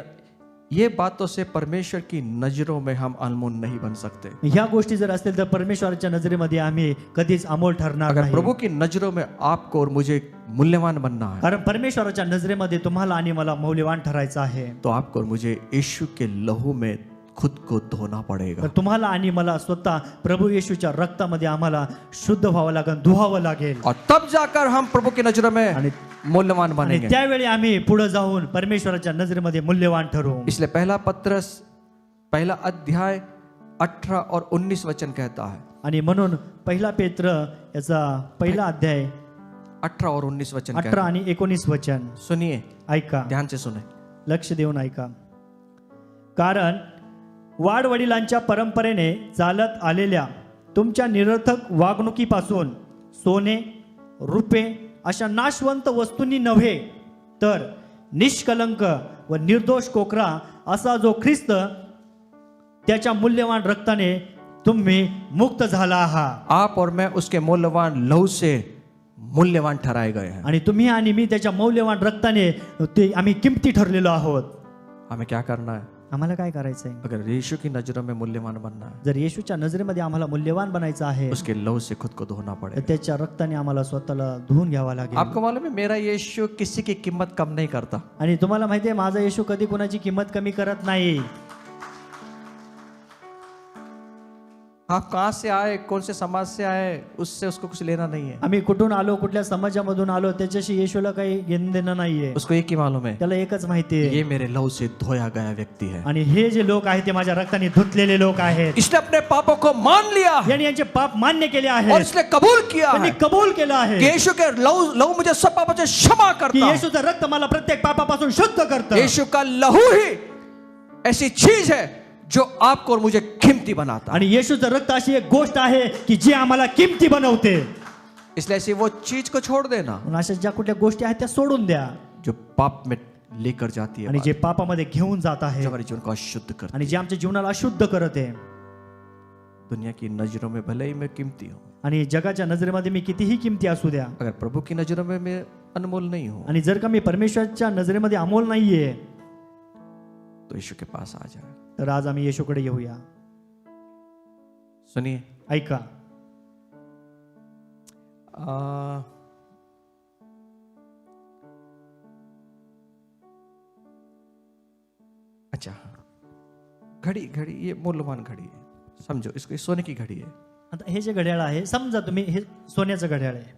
ये बातों से परमेश्वर की नजरों में हम अनमोल नहीं बन सकते। ह्या गोष्टी जर असतील तर परमेश्वराच्या नजरेमध्ये आम्ही कधीच अमोल ठरणार अगर नाही. प्रभु की नजरों में आपको और मुझे मूल्यवान बनना है कारण परमेश्वराच्या नजरेमध्ये तुम्हाला आणि मला मौल्यवान ठरायचं आहे, तो आपको और मुझे यीशु के लहू में खुद को धोना पड़ेगा। तर तुम्हाला आणि मला स्वतः प्रभु येशूच्या रक्तामध्ये आम्हाला शुद्ध व्हावं लागेल, धुवावं लागेल, और तब जाकर हम प्रभु की नजरों में आणि मूल्यवान आणि बनेंगे। त्यावेळी आम्ही पुढे जाऊन परमेश्वराच्या नजरेमध्ये मूल्यवान ठरू. इसलिए पहला पत्रस पहला अध्याय 18 और 19 वचन कहता है, आणि म्हणून पहिला पेत्र याचा पहिला अध्याय 18 और 19 वचन 18 कहता है। आणि 19 वचन सुनिए, ऐका, ध्यान से सुने। लक्ष देऊन ऐका. कारण वाडवडिलांच्या परंपरेने चालत आलेल्या तुमच्या निरर्थक वागणुकीपासून सोने रुपे अशा नाशवंत वस्तूंनी नव्हे, तर निष्कलंक व निर्दोष कोकरा असा जो ख्रिस्त त्याच्या मूल्यवान रक्ताने तुम्ही मुक्त झाला आहात. आप और मैं उसके मूल्यवान लहू से मूल्यवान ठहराए गए हैं। आणि तुम्ही आणि मी त्याच्या मौल्यवान रक्ताने ते आम्ही किमती ठरलेलो आहोत. हमें क्या करना है? आम्हाला काय करायचंय? अगर यीशु की नजरों में मूल्यवान बनना है, जर येशूच्या नजरेमध्ये आम्हाला मूल्यवान बनायचं आहे, उसके लहू से खुद को धोना तर पड़ेगा। त्याच्या रक्ताने आम्हाला स्वतःला धुवून घ्यावा लागेल. आपको मालूम है मेरा यीशु किसी की कीमत कम नहीं करता। आणि तुम्हाला माहिती आहे माझा येशू कधी कोणाची किंमत कमी करत नाही. आप कहाँ से आए, कौन से समाज से आए, उससे उसको कुछ लेना नहीं है। आम्ही कुठून आलो, कुठल्या समाजामधून आलो, त्याच्याशी येशूला काही घेणं देणं नाहीये. उसको एक ही मालूम है, त्याला एकच माहिती आहे, ये मेरे लहू से धोया गया व्यक्ति है। आणि हे जे लोक आहेत ते माझ्या रक्ताने धुतलेले लोक आहेत. इसने अपने पापों को मान लिया है यांनी यांचे पाप मान्य केले और आहेत, इसने कबूल किया त्यांनी है कबूल केलं आहे कि यीशु के लहू मुझे सब पापों से क्षमा की करता है। येशूचं रक्त मला प्रत्येक पापापासून शुद्ध करतं. यीशु का लहू ही ऐसी चीज है जो आपको और मुझे कीमती बनाता है। आणि येशूचं रक्त अशी एक गोष्ट आहे की जी आम्हाला किमती बनवते. इसलिए ऐसी वो चीज को छोड़ देना म्हणून अशा ज्या कुठल्या गोष्टी आहेत त्या सोडून द्या, जो पाप में लेकर जाती है, आणि जे पापामध्ये घेऊन जात जो आहे हमारे जीवन को अशुद्ध करती आणि जे आमच्या जीवनाला अशुद्ध करत आहे. है। दुनिया की नजरों में भले ही मैं कीमती हूँ, आणि जगाच्या नजरेमध्ये मी कितीही किमती असू द्या, अगर प्रभु की नजरों में मैं अनमोल नहीं हूँ, आणि जर का मी परमेश्वरच्या नजरेमध्ये अमोल नाहीये, तो यीशु के पास आ जाए। तर आज आम्ही येशूकडे येऊया. सुनिए, ऐका, अच्छा, घड़ी घड़ी ये मूल्यवान घड़ी है, समझो इसको, ये सोने की घड़ी है। आता हे जे घड्याळ आहे, समजा तुम्ही हे सोन्याचं घड्याळ आहे,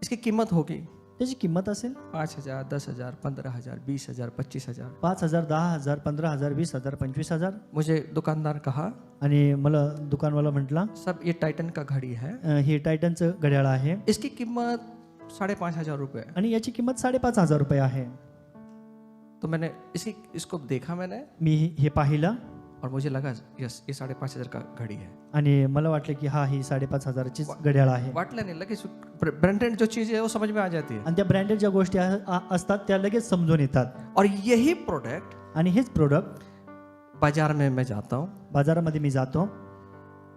इसकी कीमत होगी, त्याची किंमत असेल 5,000, 10,000, 15,000, 20,000, 25,000। 5,000, 10,000, 15,000, 20,000, 25,000। मुझे दुकानदार कहा आणि मला दुकानवाला म्हटला सब ये टाइटन का घड़ी है, हे टायटनचं घड्याळ आहे इसकी कीमत 5,500 रुपये है। आणि याची किंमत 5,500 रुपये आहे। तो मैंने इसको देखा मैंने मी हे पाहिलं और मुझे लगा यस ये 5,500 का घड़ी है। आणि मला वाटलं की हा ही 5,500ची घड्याळ आहे वाटलं नहीं लगे ब्रांडेड जो चीज़ है वो समझ में आ जाती है। आणि त्या ब्रँडेड ज्या गोष्टी असतात त्या लगेच समजून येतात। और यही प्रोडक्ट आणि हेच प्रोडक्ट बाजार में मैं जाता हूँ बाजारामध्ये मी जातो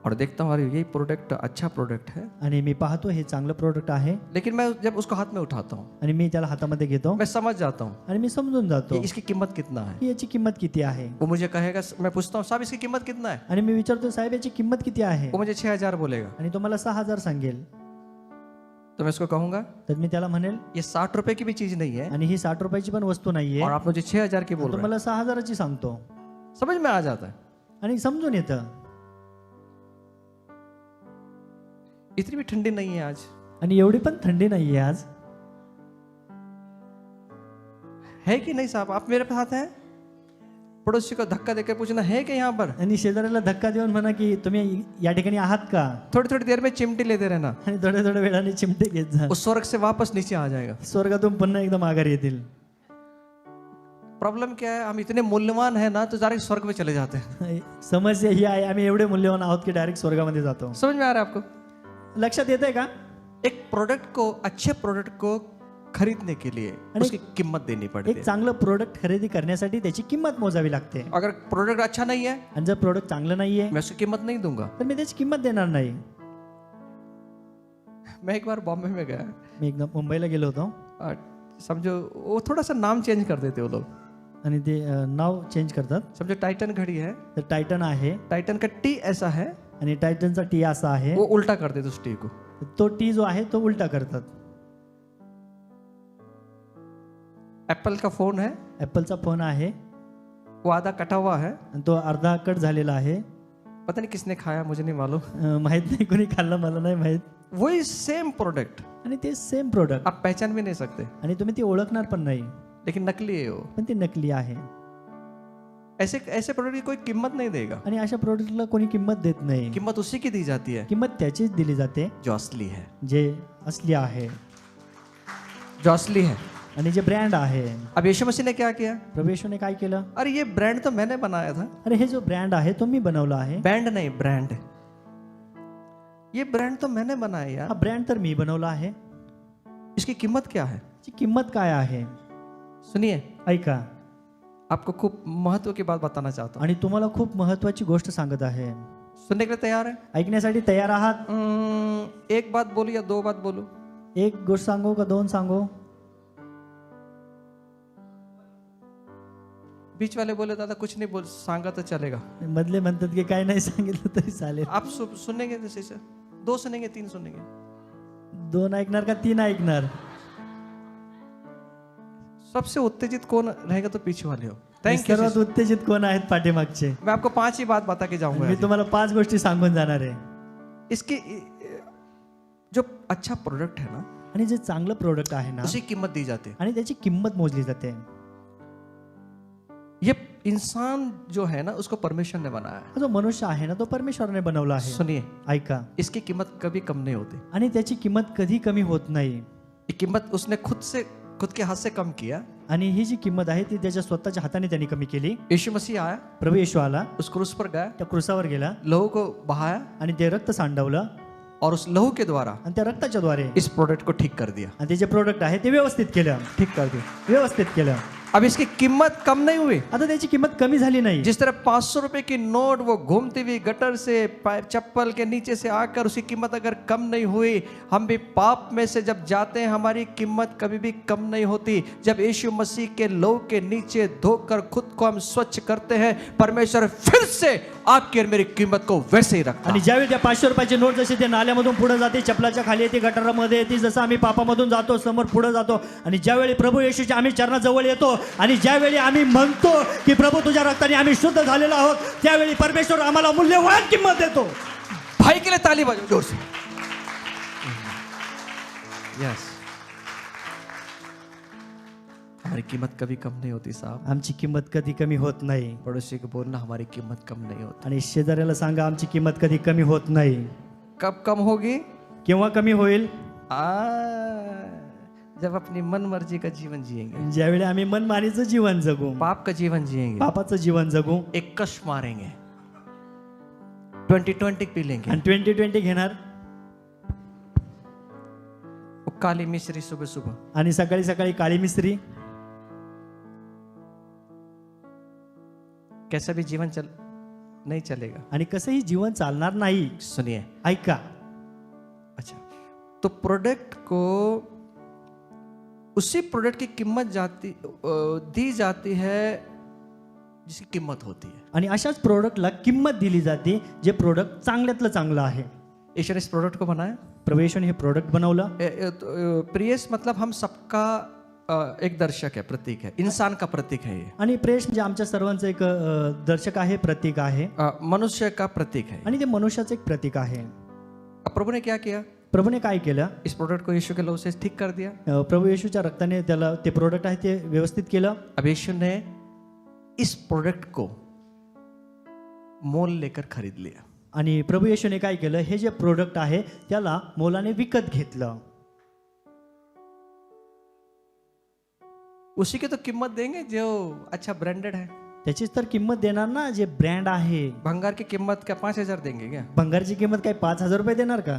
और देखता हूँ अरे यही प्रोडक्ट अच्छा प्रोडक्ट है, आणि मी पाहतो हे चांगलं प्रोडक्ट आहे लेकिन मैं जब उसको हाथ में उठाता हूँ आणि मी त्याला हातामध्ये घेतो मैं समझ जाता हूँ आणि मी समजून जातो कि इसकी कीमत कितना है। की याची किंमत किती आहे। वो मुझे कहेगा, मैं पूछता हूँ साहब इसकी कीमत कितना है, आणि मी विचारतो साहेब याची किंमत किती आहे, वो मुझे 6,000 बोलेगा। आणि तो मला 6,000 सांगेल। तो मैं उसको कहूंगा तर मी त्याला म्हणेल ये 60 रुपए की भी चीज नहीं है आणि ही 60 रुपयाची पण वस्तू नाहीये, और आप मुझे 6,000 की बोल तो रहे हैं। मला 6,000ची सांगतो समझ में आ जाता है। आणि समजून येतं। इतनी भी ठंडी नहीं है आज, आणि एवढी पण थंडी नाहीये आज, है कि नहीं साहब? आप मेरे साथ हैं? पड़ोसी को धक्का देकर पूछना है कि यहाँ पर, आणि शेजाऱ्याला धक्का देऊन म्हणा की तुम्ही या ठिकाणी आहात का, थोड़ी थोड़ी देर में चिमटी लेते रहना, आणि थोड्या थोड्या वेळाने चिमटे घेत जा, वो स्वर्ग से वापस नीचे आ जाएगा। स्वर्गातून पुन्हा एकदा माघार येतील। प्रॉब्लम क्या है, हम इतने मूल्यवान है ना तो डायरेक्ट स्वर्ग में चले जाते हैं। समस्या ही आहे आम्ही एवढे मूल्यवान आहोत की डायरेक्ट स्वर्गामध्ये जातो। समझ में आ रहा है आपको? लक्षात येतंय का? एक प्रोडक्ट को, अच्छे प्रोडक्ट को खरीदने के लिए उसकी कीमत देनी पड़ती एक है। चांगलं प्रोडक्ट खरेदी करण्यासाठी त्याची किंमत मोजावी लागते। अगर प्रोडक्ट अच्छा नहीं है आणि जर प्रोडक्ट चांगलं नाहीये मैं उसकी कीमत नहीं दूंगा। तर मी त्याची किंमत देणार नाही। मैं एक बार बॉम्बे में गया, मी एकदा मुंबईला गेलो होतो समझो वो थोड़ा सा नाम चेंज कर देते वो लोग, आणि ते नाव चेंज करतात। समझो टाइटन घड़ी है, तर टायटन आहे टाइटन का टी ऐसा है, आणि टायटनचा टी असा आहे, वो उल्टा कर देते उस टी को। तो टी जो आहे तो उलटा करतात। एप्पल का फोन है, ऍपलचा फोन आहे वो आधा कटा हुआ है, आणि तो अर्धा कट झालेला आहे। पता नहीं किसने खाया, मुझे नहीं मालूम। माहित नाही कोणी खाल्लं, मला नाही माहित। वही सेम प्रोडक्ट आणि ते सेम प्रोडक्ट आप पहचान भी नहीं सकते, आणि तुम्ही ते ओळखणार पण नाही, लेकिन नकली है वो। पण ते नकली आहे। ऐसे ऐसे प्रोडक्ट की कोई कीमत नहीं देगा। आणि अशा प्रोडक्टला कोणी किंमत देत नाही। कीमत उसी की दी जाती है किंमत त्याचीच दिली जाते जो असली है, जे असली आहे, जो असली है। आणि जे ब्रँड आहे। अब यीशु मसीह ने क्या किया? प्रभू येशूने काय केलं? अरे ये ब्रांड तो मैंने बनाया था। अरे हे जो ब्रँड आहे तो मी बनवला आहे। बैंड नहीं, ब्रांड। ये ब्रांड तो मैंने बनाया यार, हा ब्रँड तर मी बनवला आहे। इसकी कीमत क्या है? ची किंमत काय आहे? सुनिए, ऐका, आपको खूब महत्व की बात बताना चाहता हूँ। आणि तुम्हाला खूप महत्वाची गोष्ट सांगत आहे। सुनने के लिए तैयार है? ऐकण्यासाठी तयार आहात? एक बात बोलू या 2 बात बोलू? एक गोष्ट सांगू का 2 सांगू? बीच वाले बोले दादा कुछ नहीं बोल, सांगा तो चलेगा। मधले म्हणतात की काय नाही सांगितलं तरी चालेल। आप सुनेंगे जैसे से 2 सुनेंगे 3 सुनेंगे? 2 ऐकणार का 3 ऐकणार? सबसे उत्तेजित कौन रहेगा तो पीछे वाले हो। Thank you. सर्वात उत्तेजित कोण आहेत पाठीमागचे? मैं आपको 5 ही बात बता के जाऊंगा। मी तुम्हाला 5 गोष्टी सांगून जाणार आहे। इसकी जो अच्छा प्रोडक्ट है ना, आणि जे चांगलं प्रोडक्ट आहे ना, उसी कीमत दी जाती है। आणि त्याची किंमत मोजली जाते। ये इंसान जो है ना उसको परमेश्वर ने बनाया है। जो मनुष्य आहे ना तो परमेश्वराने बनवला आहे। सुनिए, ऐका, इसकी कीमत कभी कम नहीं होती। आणि त्याची किंमत कधी कमी होत नाही। ये कीमत उसने खुद के हाथ से कम किया। आणि ही जी किंमत आहे ती त्याच्या स्वतःच्या हाताने त्यांनी कमी केली। यीशु मसीह आया, प्रभू येशू आला, उस क्रूस पर गया, त्या क्रूसावर गेला, लहू को बहाया आणि ते रक्त सांडवलं, और उस लहू के द्वारा आणि त्या रक्ताच्या द्वारे इस प्रोडक्ट को ठीक कर दिया। आणि ते जे प्रोडक्ट आहे ते व्यवस्थित केलं, ठीक कर दिया। व्यवस्थित केलं। अब इसकी कीमत कम नहीं हुई। आता त्याची किंमत कमी झाली नाही। जिस तरह 500 रुपए की नोट वो घूमती हुई गटर से चप्पल के नीचे से आकर उसकी कीमत अगर कम नहीं हुई, हम भी पाप में से जब जाते हैं हमारी कीमत कभी भी कम नहीं होती। जब यीशु मसीह के लहू के नीचे धोकर खुद को हम स्वच्छ करते हैं, परमेश्वर फिर से आपकी और मेरी कीमत को वैसे ही रखता है। आणि ज्यावेळी त्या 500 रुपयाची नोट जशी त्या नाल्यामधून पुढे जाते, चपलाच्या खाली येते, गटारामध्ये येते, जसं आम्ही पापामधून जातो समोर पुढे जातो, आणि ज्यावेळी प्रभू येशूच्या आम्ही चरणाजवळ येतो, आणि ज्यावेळी आम्ही म्हणतो की प्रभू तुझ्या रक्ताने आम्ही शुद्ध झालेलो आहोत, त्यावेळी परमेश्वर आम्हाला मूल्यवान किंमत देतो। भाई के लिए ताली बजाओ जोर से। यस, हमारी कीमत कभी कम नहीं होती साहब। आमची किंमत कधी कमी होत नाही. पड़ोसी को बोलना हमारी कीमत कम नहीं होती। आणि शेजाऱ्याला सांगा आमची किंमत कधी कमी होत नाही. कब कम होगी? केव्हा कमी होईल? जब अपनी मन मर्जी का जीवन जिएंगे, ज्यावेळी आम्ही मनमानीचं जीवन जगू, पाप का जीवन जिएंगे, पापाचं जीवन जगू एक कश मारेंगे, 2020 पी लेंगे, आणि 2020 घेणार वो काली मिश्री सुबह सुबह, आणि सकाळी सकाळी काळी मिस्त्री. कैसा भी जीवन नहीं चलेगा। आणि कसंही जीवन चालणार नाही. सुनिए, ऐका, अच्छा, तो प्रोडक्ट को, उसी प्रोडक्ट की कीमत दी जाती है जिसकी कीमत होती है। आणि अशाच प्रोडक्टला किंमत दिली जाते जे प्रोडक्ट चांगल्यातलं चांगलं आहे. ईश्वर इस प्रोडक्ट को बनाया, प्रभू येशूने हे प्रोडक्ट बनवलं. प्रियस मतलब हम सबका एक दर्शक है, प्रतीक है, इंसान का प्रतीक है ये, आणि प्रेस म्हणजे आमच्या सर्वांचं एक दर्शक आहे, प्रतीक आहे, मनुष्य का प्रतीक है। आणि ते मनुष्याचं एक प्रतीक आहे. अब प्रभु ने क्या किया? प्रभूने काय केलं? इस प्रोडक्ट को यीशु के लहू से ठीक कर दिया। प्रभू येशूच्या रक्ताने त्याला ते प्रोडक्ट आहे ते व्यवस्थित केलं. अब यीशु ने इस प्रोडक्ट को मोल लेकर खरीद लिया। आणि प्रभू येशूने काय केलं? हे जे प्रोडक्ट आहे त्याला मोलाने विकत घेतलं. उसी की तो कीमत देंगे जो अच्छा ब्रांडेड है। त्याचीच तर किंमत देणार ना जे ब्रँड आहे. भंगार की कीमत क्या 5,000 देंगे क्या? भंगारची किंमत काय 5,000 रुपये देणार का?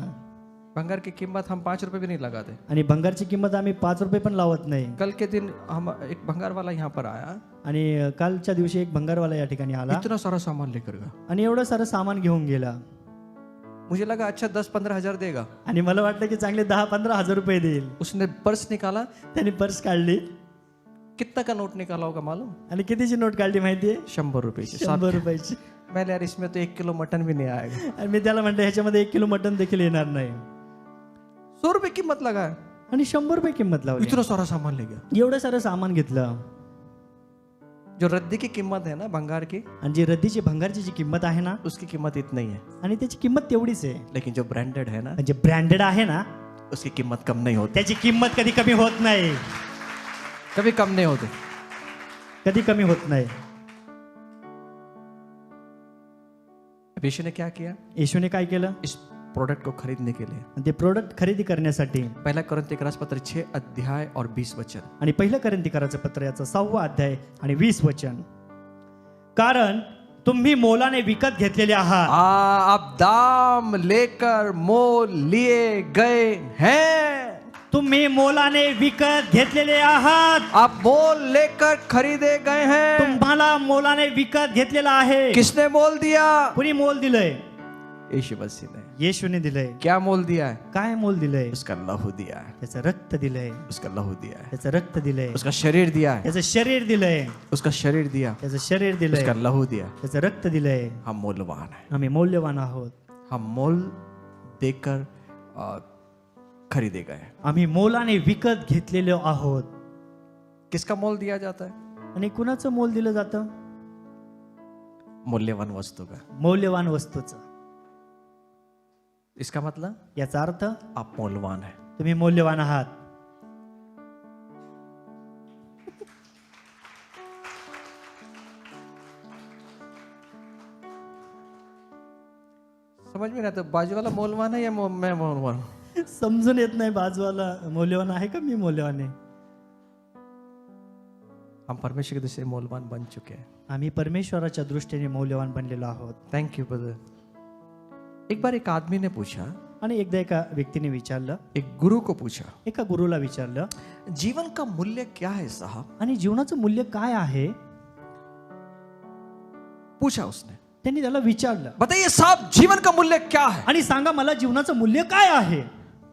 भंगार की कीमत हम 5 रुपए भी नहीं लगाते। आणि भंगारची किंमत आम्ही 5 रुपये पण लावत नाही. कल के दिन हम एक भंगार वाला यहाँ पर आया, आणि कालच्या दिवशी एक भंगारवाला या ठिकाणी आला इतना सारा सामान लेकर गया। आणि एवढं सारं सामान घेऊन गेला. मुझे लगा अच्छा 10-15 हजार देगा। आणि मला वाटलं की चांगले 10-15 हजार रुपये देईल. उसने पर्स निकाला, त्याने पर्स काढली कितना का नोट निकाला होगा मालूम? आणि कितीची नोट काढली माहितीये? 100 रुपये की। 100 रुपयाची. मैंने यार इसमें तो 1 किलो मटन भी नहीं आएगा। आणि मी त्याला म्हटलं ह्याच्यामध्ये 1 किलो मटन देखील येणार नाही. 100 रुपये कीमत लगा, आणि 100 रुपये किंमत लावली. इतना सारा सामान ले गया। एवढं सारं सामान घेतलं. जो रद्दी की कीमत है ना भंगार की, आणि जी रद्दीची भंगारची जी किंमत आहे ना, उसकी कीमत इतनी है, आणि त्याची किंमत तेवढीच आहे. लेकिन जो ब्रांडेड है ना, जे ब्रँडेड आहे ना, उसकी कीमत कम नहीं होती, त्याची किंमत कधी कमी होत नाही. कभी कम नहीं होती। कधी कमी होत नाही. यीशु ने क्या किया? येशूने काय केलं? इस प्रोडक्ट को खरीदने के लिए आणि ते प्रोडक्ट खरेदी करण्यासाठी पहला कोरिन्थी का पत्र 6 अध्याय और 20 वचन। आणि पहिलं कोरिन्थीकराचं पत्र याचा 6वा अध्याय आणि 20 वचन. कारण तुम्ही मोलाने विकत घेतलेले आहात. आप दाम लेकर मोल लिए गए हैं। तुम्ही मोलाने विकत घेतलेले आहात. आप मोल लेकर खरीदे गए हैं। तुम्हाला मोलाने विकत घेतलेला आहे. किसने मोल दिया? कुणी मोल दिलंय? यीशु मसीह ने। येशूने दिलंय. क्या मोल दिया है? काय मोल दिलंय? उसका लहू दिया है, त्याचं रक्त दिलंय. उसका लहू दिया है, त्याचं रक्त दिलंय. उसका शरीर दिया है, त्याचं शरीर दिलंय. उसका शरीर दिया, त्याचं शरीर दिलंय. उसका लहू दिया। त्याचं रक्त दिलंय. हम मूल्यवान है, आम्ही मौल्यवान आहोत. हम मोल देकर खरीदे गए। आम्ही मोलाने विकत घेतलेलो आहोत. किसका मोल दिया जाता है? आणि कुणाचं मोल दिलं जातं? मूल्यवान वस्तु का। मौल्यवान वस्तूचं. इसका मतलब याचा अर्थ आप मूल्यवान है। तुम्ही मौल्यवान आहात. समझ में नहीं आता बाजू वाला मौलवान है या मैं मौलवान हूं? समजून येत नाही बाजूवाला मौल्यवान आहे का मी मौल्यवान आहे. हम परमेश्वर की दृष्टि से मौलवान बन चुके हैं। आम्ही परमेश्वराच्या दृष्टीने मौल्यवान बनलेलो आहोत. Thank you brother. एक बार एक आदमी ने पूछा, आणि एकदा एका व्यक्तीने विचारलं, एक गुरु को पूछा, एका गुरुला विचारलं, जीवन का मूल्य क्या है साहब? आणि जीवनाचं मूल्य काय आहे? पूछा उसने, त्यांनी त्याला विचारलं, बताइए साहब जीवन का मूल्य क्या है? आणि सांगा मला जीवनाचं मूल्य काय आहे?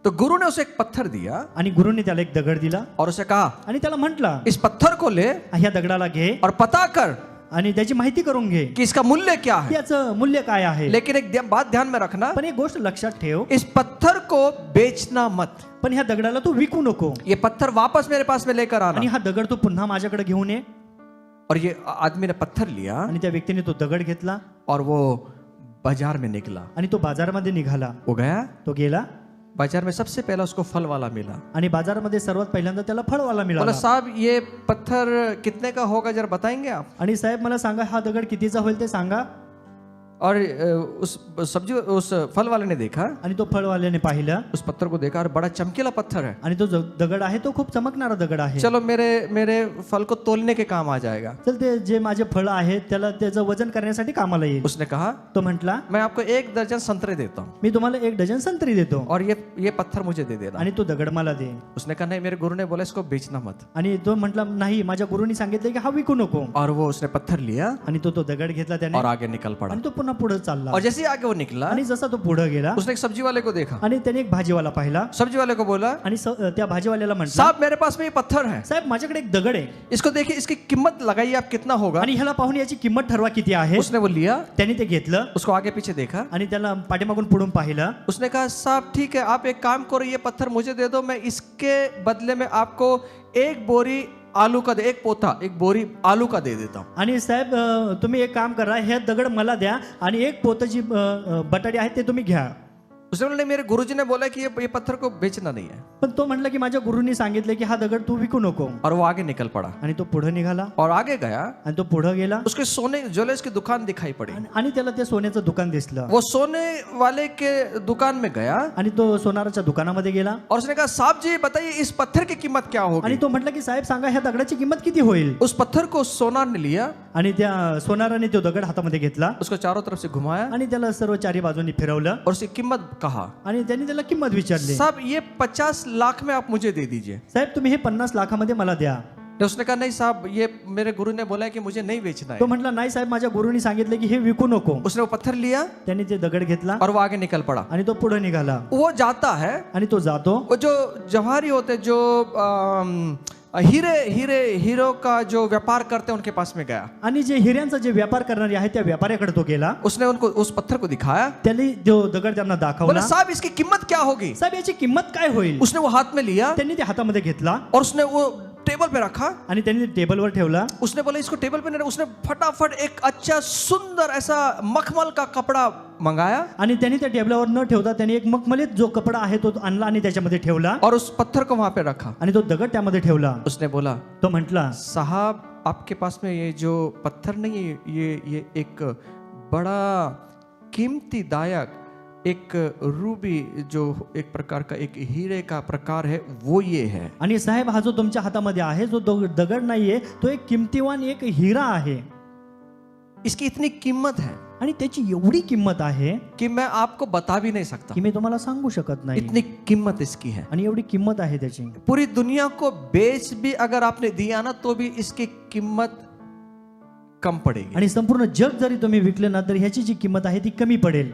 तो गुरु ने उसे एक पत्थर दिया आणि गुरुने त्याला एक दगड दिला और उसे कहा, आणि त्याला म्हटलं, इस पत्थर को ले ह्या दगडाला घे और पता कर आणि त्याची माहिती करून घे कि इसका मूल्य क्या है। याचं मूल्य काय आहे. लेकिन एक बात ध्यान में रखना, पण एक गोष्ट लक्षात ठेव, इस पत्थर को बेचना मत। पण ह्या दगडाला तू विकू नको. ये पत्थर वापस मेरे पास में लेकर आणि आना। हा दगड तू पुन्हा माझ्याकडे घेऊन ये. और ये आदमी ने पत्थर लिया आणि त्या व्यक्तीने तो दगड घेतला और वो बाजार में निकला। आणि तो बाजारामध्ये निघाला. वो गया, तो गेला बाजार में सबसे पहला उसको फल वाला मिला। आणि बाजारामध्ये सर्वात पहिल्यांदा त्याला फळवाला बोला मिळाला. साहब ये पत्थर कितने का होगा जरा बताएंगे आप? आणि साहेब मला सांगा हा दगड कितीचा होईल ते सांगा. और उस फल वाले ने देखा, आणि तो फळवाल्याने पाहिलं उस पत्थर को देखा और बड़ा चमकीला पत्थर है, आणि तो दगड आहे तो खूप चमकणारा दगड आहे. चलो मेरे फल को तोलने के काम आ जाएगा। चल ते जे माझे फळ आहेत त्याला त्याचं वजन करण्यासाठी कामाला येईल. उसने कहा तो म्हटला मैं आपको 1 दर्जन संतरे देता हूँ मी तुम्हाला 1 डझन संत्री देतो और ये पत्थर मुझे दे देना। आणि तो दगड मला दे. उसने कहा नहीं, मेरे गुरु ने बोला इसको बेचना मत। आणि तो म्हटला नाही माझ्या गुरुनी सांगितले की हा विकू नको. और वो उसने पत्थर लिया आणि तो दगड घेतला त्याने और आगे निकल पड़ा। आणि तो पुन्हा पुढे चालला. और जैसे ही आगे वो निकला, आणि जसा तो पुढे गेला उसने एक सब्जी वाले को देखा। आणि त्याने एक भाजीवाला पाहिला सब्जी वाले को बोला आणि त्या भाजीवाल्याला म्हटलं साहब मेरे पास में ये पत्थर है, साहेब माझ्याकडे एक दगड आहे इसको देखिए, इसकी कीमत लगाइए आप कितना होगा। आणि ह्याला पाहून याची किंमत ठरवा किती आहे. उसने वो लिया, त्याने ते घेतलं उसको आगे पीछे देखा, आणि त्याला पाठीमागून पुढून पाहिलं. उसने कहा साहब ठीक है, आप एक काम करो, ये पत्थर मुझे दे दो, मैं इसके बदले में आपको 1 बोरी आलू का एक पोता 1 बोरी आलू का दे देता हूँ। आणि साहेब तुम्ही एक काम करा, हे दगड मला द्या आणि 1 पोतं जी बटाटे आहेत ते तुम्ही घ्या. उसने बोला नहीं, मेरे गुरुजी ने बोला कि ये पत्थर को बेचना नहीं है। पण तो म्हटला की माझ्या गुरुनी सांगितले की हा दगड तू विकू नको. और वो आगे निकल पड़ा आणि तो पुढे निघाला और आगे गया, आणि तो पुढे गेला उसके सोने ज्वेलर्स की दुकान दिखाई पड़ी। आणि त्याला ते सोन्याचं दुकान दिसलं. वो सोने वाले के दुकान में गया आणि तो सोनाराच्या दुकानामध्ये गेला और उसने कहा साहब जी बताइए इस पत्थर की कीमत क्या आणि होगी। तो म्हटला की साहेब सांगा ह्या दगडाची किंमत किती होईल. उस पत्थर को सोनार ने लिया, आणि त्या सोनाराने तो दगड हातामध्ये घेतला उसको चारों तरफ से घुमाया आणि त्याला सर्व चारी बाजूनी फिरवलं और उसकी कीमत कहा आणि त्यांनी त्याला किंमत विचारली. साहब ये 50 लाख में आप मुझे दे दीजिए। साहेब तुम्ही हे 50 लाखामध्ये मला द्या. तो उसने कहा नहीं साहब, ये मेरे गुरु ने बोला है कि मुझे नहीं बेचना तो है। म्हटला नाही साहेब माझ्या गुरुनी सांगितले की हे विकू नको. उसने वो पत्थर लिया त्यांनी ते दगड घेतला और वो आगे निकल पड़ा। आणि तो पुढे निघाला. वो जाता है, आणि तो जातो वो जो जवाहरी होते जो हीरो का जो व्यापार करते हैं उनके पास में गया। आणि जे हिऱ्यांचा जे व्यापार करणारे आहेत त्या व्यापाऱ्याकडे तो गेला. उसने उनको उस पत्थर को दिखाया, त्यांनी तो दगड त्यांना बोला दाखवला. साहब इसकी कीमत क्या होगी। साहेब याची किंमत काय होईल. उसने वो हाथ में लिया त्यांनी ते हातामध्ये घेतला और उसने वो टेबल पे रखा। आणि त्यांनी ते टेबलवर ठेवला. उसने बोला इसको टेबल पे नहीं, उसने फटाफट एक अच्छा सुंदर ऐसा मखमल का कपड़ा मंगाया आणि त्यांनी त्या टेबलावर न ठेवता त्यांनी एक मखमलीत जो कपडा आहे तो आणला आणि त्याच्यामध्ये ठेवला और उस पत्थर को वहां पे रखा। आणि तो दगड त्यामध्ये ठेवला. उसने बोला तो म्हटला साहब आपके पास में ये जो पत्थर नहीं है, ये एक बड़ा कीमती दायक एक रूबी जो एक प्रकार का एक हीरे का प्रकार है, वो ये है। आणि साहेब हा जो तुमच्या हातामध्ये आहे जो दगड नाहीये तो एक किमतीवान एक हिरा आहे. इसकी इतनी कीमत है आणि त्याची एवढी किंमत आहे कि मैं आपको बता भी नहीं सकता, की मी तुम्हाला सांगू शकत नाही. इतनी कीमत इसकी है। आणि एवढी किंमत आहे त्याची. पूरी दुनिया को बेच भी अगर आपने दिया ना तो भी इसकी कीमत कम पड़ेगी। आणि संपूर्ण जग जरी तुम्ही विकले ना तर ह्याची जी किंमत आहे ती कमी पडेल.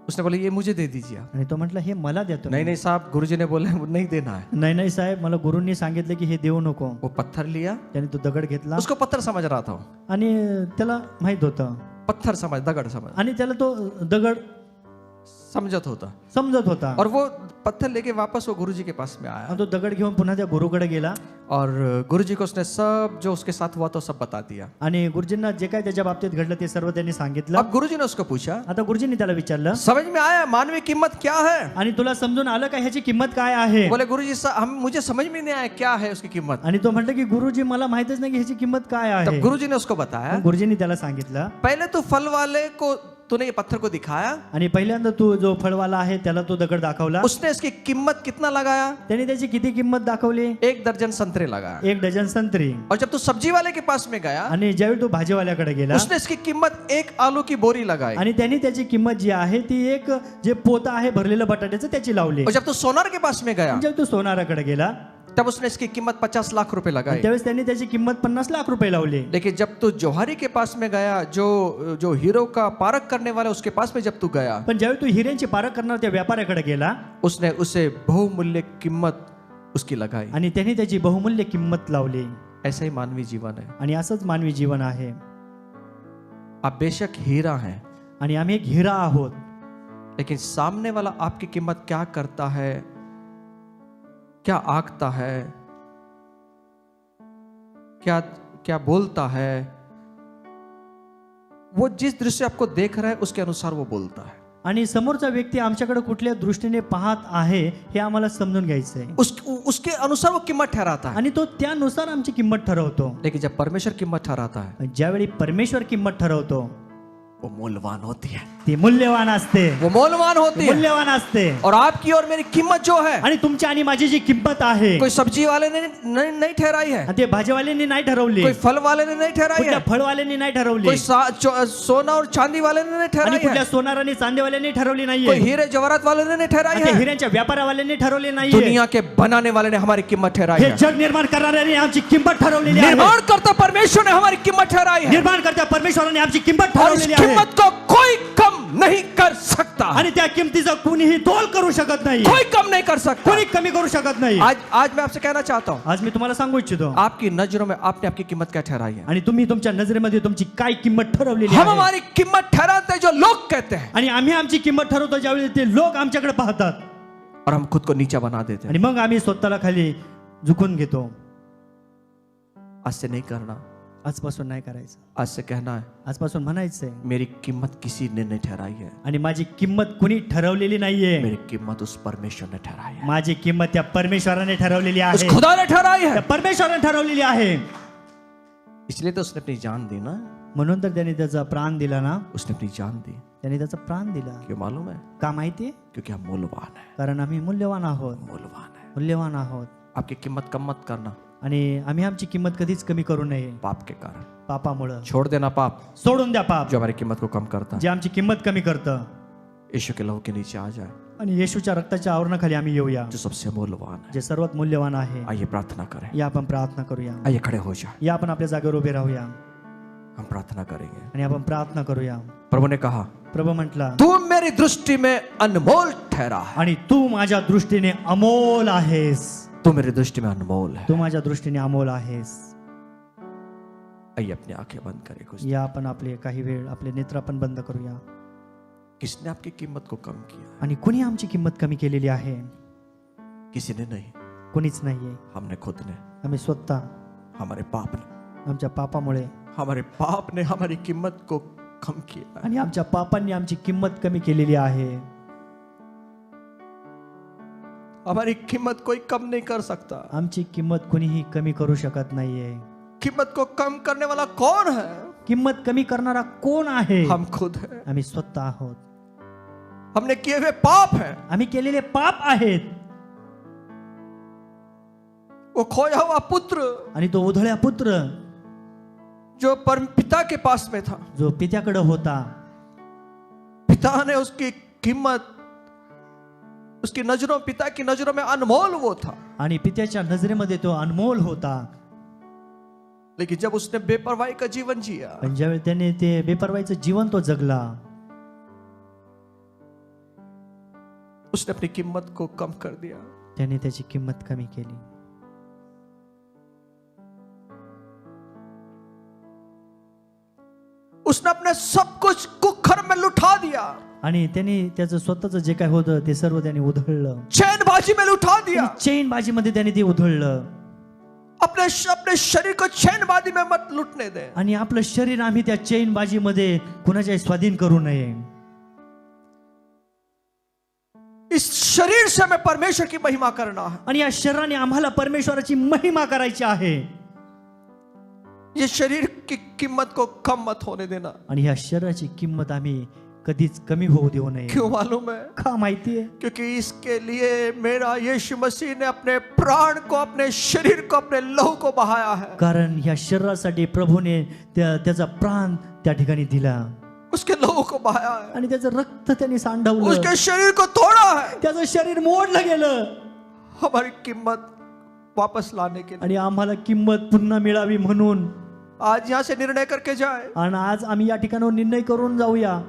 उसने बोला ये मुझे दे दीजिए। आणि तो म्हटला हे मला द्या तुम्ही. नहीं साहब, गुरुजी ने बोला है नहीं देना है। नाही नाही साहेब मला गुरुंनी सांगितले की हे देऊ नको. वो पत्थर लिया, त्याने तो दगड घेतला उसको पत्थर समझ रहा था, आणि त्याला माहित होतं पत्थर समझ, दगड़ समझ आणि त्याला तो दगड समझत होता। समजत होता. और वो पत्थर लेके वापस वो गुरुजी के पास में आया आणि तो दगड घेऊन पुन्हा त्या गुरुकडे गेला और गुरुजी को उसने सब जो उसके साथ हुआ तो सब बता दिया। आणि गुरुजींना जे काय त्याच्या बाबतीत घडलं ते सर्व त्यांनी सांगितलं. अब गुरुजी ने उसको पूछा, आता गुरुजींनी त्याला विचारलं समझ में आया मानवीय कीमत क्या है। आणि तुला समजून आलं का ह्याची किंमत काय आहे. बोले गुरुजी हम मुझे समझ में नहीं आया क्या है उसकी कीमत। आणि तो म्हटलं की गुरुजी मला माहितच नाही की ह्याची किंमत काय आहे. तब गुरुजी ने उसको बताया, गुरुजींनी त्याला सांगितलं पहले तो फल वाले को तूने ये पत्थर को दिखाया, आणि पहिल्यांदा तू जो फळवाला आहे त्याला तो दगड दाखवला. उसने इसकी कीमत कितना लगाया, त्याने त्याची किती किंमत दाखवली. 1 दर्जन संतरे लगाया। 1 डझन संत्री. और जब तू सब्जी वाले के पास में गया, आणि ज्यावेळी तो भाजीवाल्याकडे गेला उसने इसकी कीमत 1 आलू की बोरी लगाई। आणि त्यांनी त्याची किंमत जी आहे ती एक जे पोत आहे भरलेलं बटाट्याचं त्याची लावली. और जब तू सोनार के पास में गया, जेव्हा तो सोनाराकडे गेला तब उसने इसकी कीमत 50 लाख रुपए लगाई। त्यावेळेस त्यांनी त्याची किंमत 50 लाख रुपये लावली. लेकिन जब तू जौहरी के पास में गया, जो हीरो का पारख करने वाला उसके पास में जब तू गया, पण ज्यावेळी तू हिऱ्यांची पारख करणार त्या व्यापाऱ्याकडे गेला उसने उसे बहुमूल्य कीमत उसकी लगाई। आणि त्याने त्याची बहुमूल्य किंमत लावली. ऐसा ही मानवीय जीवन है। आणि असंच मानवी जीवन आहे. आप बेशक हीरा हैं, आणि आम्ही एक हिरा आहोत, लेकिन सामने वाला आपकी कीमत क्या करता है, क्या आंकता है, क्या क्या बोलता है, वो जिस दृश्य आपको देख रहा है उसके अनुसार वो बोलता है। आणि समोरचा व्यक्ती आमच्याकडे कुठल्या दृष्टीने पाहत आहे हे आम्हाला समजून घ्यायचं आहे उसके अनुसार वो कीमत ठहराता है। आणि तो त्यानुसार आमची किंमत ठरवतो लेकिन जब परमेश्वर कीमत ठहराता है ज्यावेळी परमेश्वर किंमत ठरवतो वो मूल्यवान होती है, ती मूल्यवान असते वो मूल्यवान होती है। मूल्यवान असते और आपकी और मेरी कीमत जो है आणि तुमची आणि माझी जी किंमत आहे कोई सब्जी वाले ने नहीं ठहराई है, ते भाजीवाल्यांनी नाही ठरवली कोई फल वाले ने नहीं ठहराई कुठल्या है, फळवाल्यांनी नाही ठरवली कोई सोना और चांदी वाले ने नहीं आणि ठहराई कुठल्या है, सोनार आणि चांदीवाल्यांनी ठरवली कोई नाहीये हीरे जवाहरात वाले ने नहीं ठहराई आणि है। हिऱ्यांच्या व्यापारावाल्यांनी ठरवली नाहीये दुनिया के बनाने वाले ने हमारी कीमत ठहराई हे है। जग निर्माण करणाऱ्याने आमची किंमत ठरवलेली आहे निर्माण करता परमेश्वर ने हमारी कीमत ठहराई है निर्माण करत्या परमेश्वराने आमची किंमत और इस ठरवलेली आहे कीमत को कोई कम नहीं कर सकता, आणि त्या किमतीचा कुणीही तोल करू शकत नाही कोई कम नहीं कर सकता। कोणी कमी करू शकत नाही आज मैं आपसे कहना चाहता हूँ, आज मी तुम्हाला सांगू इच्छितो आपकी नजरों में आपने आपकी कीमत क्या ठहराई है? आणि तुम्ही तुमच्या नजरेमध्ये तुमची काय किंमत ठरवलेली हम आहे हमारी कीमत ठहराते हैं जो लोग कहते हैं, आणि आम्ही आमची किंमत ठरवतो ज्यावेळी ते लोक आमच्याकडे पाहतात और हम खुद को नीचा बना देते हैं। आणि मग आम्ही स्वतःला खाली झुकून घेतो आज से नहीं करना, आजपासून नाही करायचं आज से कहना है आजपासून म्हणायचंय मेरी कीमत किसी ने नहीं ठहराई है, आणि माझी किंमत कुणी ठरवलेली नाहीये मेरी कीमत उस परमेश्वर ने ठहराई है, माझी किंमत त्या परमेश्वराने ठरवलेली उस आहे खुदा ने ठहराई त्या है। परमेश्वराने ठरवलेली आहे इसलिए तो उसने अपनी जान दी ना, म्हणून तर त्याने त्याचा प्राण दिला ना उसने अपनी जान दी। त्याने त्याचा प्राण दिला क्यों मालूम है? का माहितीये क्योंकि हम मूल्यवान है, कारण आम्ही मूल्यवान आहोत मूल्यवान है। मूल्यवान आहोत आपकी कीमत कम मत करना आणि आम्ही आमची किंमत कधीच कमी करू नये पाप के कारण। पापामुळं छोड़ देना पाप सोडून द्या पाप जो हमारी कीमत को कम करता है। जे आमची किंमत कमी करतं यीशु के लहू के नीचे आ जाए आणि येशूच्या रक्ताच्या आवरणाखाली आम्ही येऊया जो सबसे मूल्यवान है। जे सर्वात मूल्यवान आहे आइए प्रार्थना करें, या आपण प्रार्थना करूया आइए खड़े हो जाए, या आपण आपल्या जागेवर उभे राहूया हम प्रार्थना करेंगे। आणि आपण प्रार्थना करूया प्रभु ने कहा प्रभू म्हटला तू मेरी दृष्टि में अनमोल ठहरा है, आणि तू माझ्या दृष्टीने अमोल आहेस तू मेरी दृष्टि में अनमोल है। तू माझ्या दृष्टीने अमोल आहेस आइए अपनी आंखें बंद करें। कुछ या आपण आपले काही वेळ आपले नेत्र आपण बंद करूया किसने आपकी कीमत को कम किया? आणि कुणी आमची किंमत कमी केलेली आहे किसी ने नहीं, कुणीच नाहीये हमने खुद ने, आम्ही स्वतः हमारे पाप ने, आमच्या पापामुळे हमारे पाप ने हमारी कीमत को कम किया है। आणि आमच्या पापांनी आमची किंमत कमी केलेली आहे हमारी कीमत कोई कम नहीं कर सकता। आमची किंमत कुणीही कमी करू शकत नाहीये कीमत को कम करने वाला कौन है? किंमत कमी करणारा कोण आहे हम खुद हैं। आम्ही स्वतः आहोत हमने किए हुए पाप हैं, आम्ही केलेले पाप आहेत वो खोया हुआ पुत्र आणि तो उधळ्या पुत्र जो परम पिता के पास में था, जो पित्याकडे होता पिता ने उसकी कीमत, उसकी नजरों, पिता की नजरों में अनमोल वो था। आणि पित्याच्या नजरेमध्ये तो अनमोल होता लेकिन जब उसने बेपरवाही का जीवन जिया, पण ज्यावेळी त्याने ते बेपरवाईचं जीवन तो जगला उसने अपनी कीमत को कम कर दिया। त्याने त्याची किंमत कमी केली उसने अपने सब कुछ कुखर में लुटा दिया, आणि त्याने त्याचं स्वतःचं जे काय होतं ते सर्व त्याने उधळलं चैनबाजी में लुटा दिया। चैन बाजीमध्ये त्याने ते उधळलं अपने अपने शरीर को चैनबाजी में मत लुटने दे। आणि आपलं शरीर आम्ही त्या चैन बाजीमध्ये कुणाच्या स्वाधीन करू नये इस शरीर से हमें परमेश्वर की महिमा करना है। आणि या शरीराने आम्हाला परमेश्वराची महिमा करायची आहे ये शरीर की कीमत को कम मत होने देना। आणि या शरीराची किंमत आम्ही कधीच कमी होऊ देऊ नये क्यों मालूम है? का माहितीये क्योंकि इसके लिए मेरा यीशु मसीह ने अपने प्राण को, अपने शरीर को, अपने लहू को बहाया है। कारण या शरीरासाठी प्रभूने त्याचा प्राण त्या ठिकाणी दिला उसके लहू को बहाया है, आणि त्याचं रक्त त्यांनी सांडवलं उसके शरीर को तोड़ा है त्याचं शरीर मोडलं गेलं हमारी कीमत वापस लाने के लिए। आणि आम्हाला किंमत पुन्हा मिळावी म्हणून आज यहाँ से निर्णय करके जाए, आणि आज आम्ही या ठिकाणावर निर्णय करून जाऊया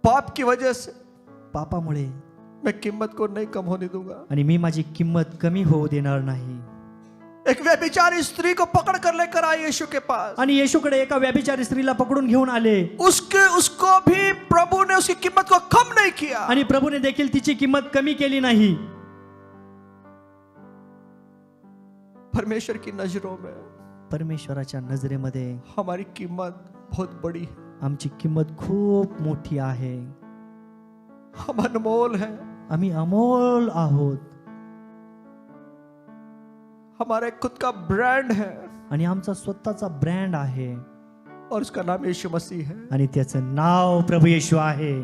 पाप की वजह से पापामुळे मैं कीमत को नहीं कम होने दूंगा। आणि मी माझी किंमत कमी होऊ देणार नाही एक व्यभिचारी स्त्री को पकड़ कर लेकर आए यीशु के पास, आणि येशूकडे एका व्यभिचारी स्त्रीला पकडून घेऊन आले उसको भी प्रभु ने उसकी कीमत को कम नहीं किया। आणि प्रभूने देखील तिची किंमत कमी केली नाही परमेश्वर की नजरों में परमेश्वराच्या नजरेमध्ये हमारी कीमत बहुत बड़ी है। आमची किंमत खूप मोठी आहे. हम अनमोल हैं. आम्ही अमोल आहोत हमारा एक खुद का ब्रांड है आणि आमचा स्वतःचा ब्रँड आहे और उसका नाम यीशु मसीह है. आणि त्याचं नाव प्रभू येशू आहे.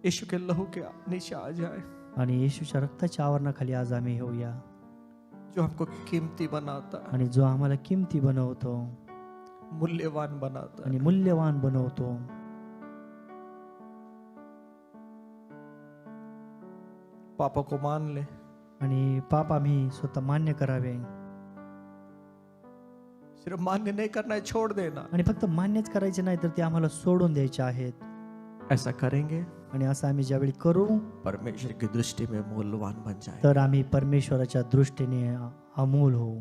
यीशु के लहू के नीचे आ जाए आणि येशूच्या रक्ताच्या आवरणाखाली आज आम्ही येऊया. जो हमको कीमती बनाता है, आणि जो आम्हाला किमती बनवतो मूल्यवान बनाता है. आणि मूल्यवान बनवतो. पापों को मान ले. आणि पाप आम्ही स्वतः मान्य करावे. सिर्फ मान्य नहीं करना है, छोड़ देना. आणि फक्त मान्यच करायचे नाही तर ते आम्हाला सोडून द्यायचे आहेत. ऐसा करेंगे आणि असं आम्ही ज्यावेळी करू परमेश्वर की दृष्टि में मूल्यवान बन जाए. तर आम्ही परमेश्वराच्या दृष्टीने अमोल होऊ.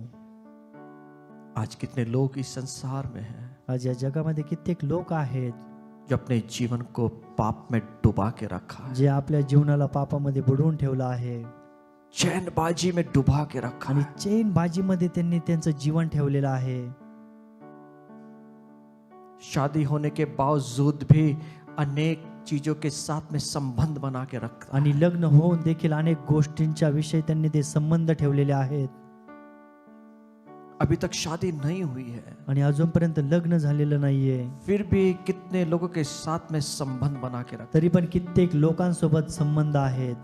आज कितने लोग इस संसार में हैं आज या जगामध्ये कित्येक लोक आहेत जो अपने जीवन को पाप में डुबा के रखा है, जे आपल्या जीवनाला पापामध्ये बुडवून ठेवलं आहे चैनबाजी में डुबा के रखा आणि है. चैन बाजीमध्ये त्यांनी त्यांचं जीवन ठेवलेलं आहे. शादी होने के बावजूद भी अनेक चीजों के साथ में संबंध बना के रखा. आणि लग्न होऊन देखील अनेक गोष्टींच्या विषयी त्यांनी ते संबंध ठेवलेले आहेत. अभी तक शादी नहीं हुई है आणि अजूनपर्यंत लग्न झालेलं नाहीये फिर भी कितने लोगों के साथ में संबंध बना के रखा. तरी पण कित्येक लोकांसोबत संबंध आहेत.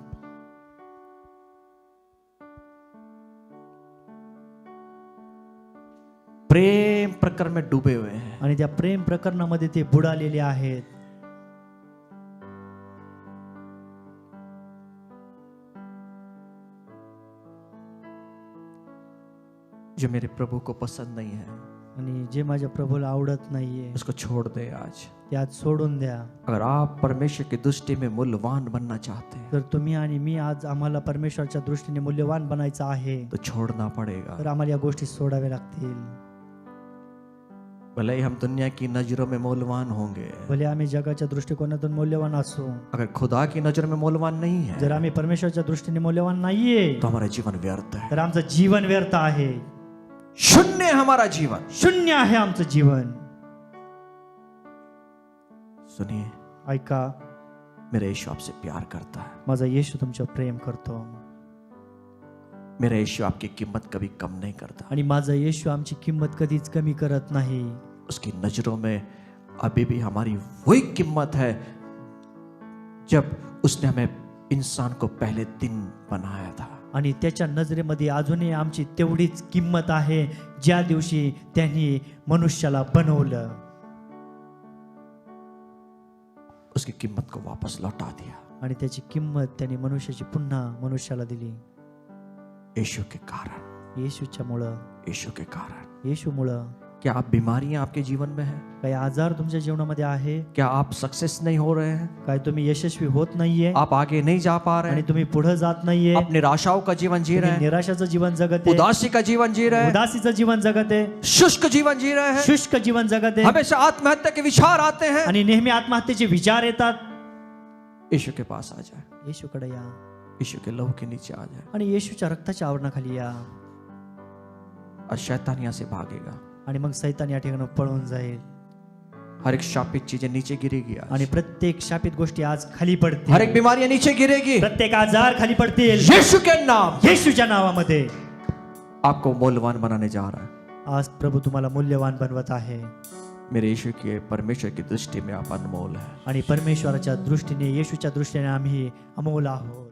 प्रेम प्रकरण में डूबे हुए हैं. आणि त्या प्रेम प्रकरणामध्ये ते बुडालेले आहेत. जो मेरे प्रभु को पसंद नहीं है आणि जे माझ्या प्रभूला आवडत नाहीये उसको छोड़ दे आज. ते आज सोडून द्या. अगर आप परमेश्वर की दृष्टि में मूल्यवान बनना चाहते हैं तर तुम्ही आणि मी आज आम्हाला परमेश्वराच्या दृष्टीने मूल्यवान बनायचं आहे तो छोड़ना पड़ेगा. तर आम्हाला या गोष्टी सोडाव्या लागतील. भले ही हम दुनिया की नजरों में मूल्यवान होंगे, भले आम्ही जगाच्या दृष्टिकोनातून मूल्यवान असू, अगर खुदा की नजर में मूल्यवान नहीं है जर आम्ही परमेश्वराच्या दृष्टीने मूल्यवान नाहीये तो हमारा जीवन व्यर्थ है. तर आमचं जीवन व्यर्थ आहे. शून्य है हमारा जीवन. शून्य आहे आमचं जीवन. सुनिए, ऐका, मेरा यीशु आपसे प्यार करता है. माझा येशू तुमच्यावर प्रेम करतो मेरा यीशु आपकी कीमत कभी कम नहीं करता. आणि माझा येशू आमची किंमत कधीच कमी करत नाही. उसकी नजरों में अभी भी हमारी वही कीमत है जब उसने हमें इंसान को पहले दिन बनाया था. आणि त्याच्या नजरेमध्ये अजूनही आमची तेवढीच किंमत आहे ज्या दिवशी त्यांनी मनुष्याला बनवलं. उसकी कीमत को वापस लौटा दिया. आणि त्याची किंमत त्यांनी मनुष्याची पुन्हा मनुष्याला दिली. यीशु के कारण, येशूच्यामुळं, यीशु के कारण. येशूमुळं. क्या आप बीमारियां आपके जीवन में है? काही आजार तुमच्या जीवनामध्ये आहे? क्या आप सक्सेस नहीं हो रहे हैं? काय तुम्ही यशस्वी होत नाहीये आप आगे नहीं जा पा रहे आणि हैं? तुम्ही पुढे जात नाहीये? आप निराशाओं का जीवन जी रहे तुम्ही हैं, निराशाचं जीवन जगत आहे, उदासी का जीवन जी रहे हैं, उदासीचं जीवन जगत आहे, शुष्क जीवन जी रहे हैं, शुष्क जीवन जगत आहे हमेशा आत्महत्या के विचार आते हैं. आणि नेहमी आत्महत्येचे विचार येतात. यीशु के पास आ जाए, येशूकडे या यीशु के लहू के नीचे आ जाए आणि येशूच्या रक्ताच्या आवरणाखाली या और शैतान यहाँ से भागेगा. आणि मग सैतान या ठिकाणी पळून जाईल. हर एक शापित चीजें नीचे गिरेगी आज. आणि प्रत्येक शापित गोष्टी आज खाली हर एक पडतील. बीमारियां नीचे गिरेगी. प्रत्येक आजार खाली पडतील. यीशु के नाम येशूच्या नावामध्ये. आपको मूल्यवान बनाने जा रहा है. आज प्रभू तुम्हाला मूल्यवान बनवत आहे. मेरे यीशु के परमेश्वर की दृष्टि में आप अनमोल है. आणि परमेश्वराच्या दृष्टीने, येशूच्या दृष्टीने आम्ही अमोल आहोत.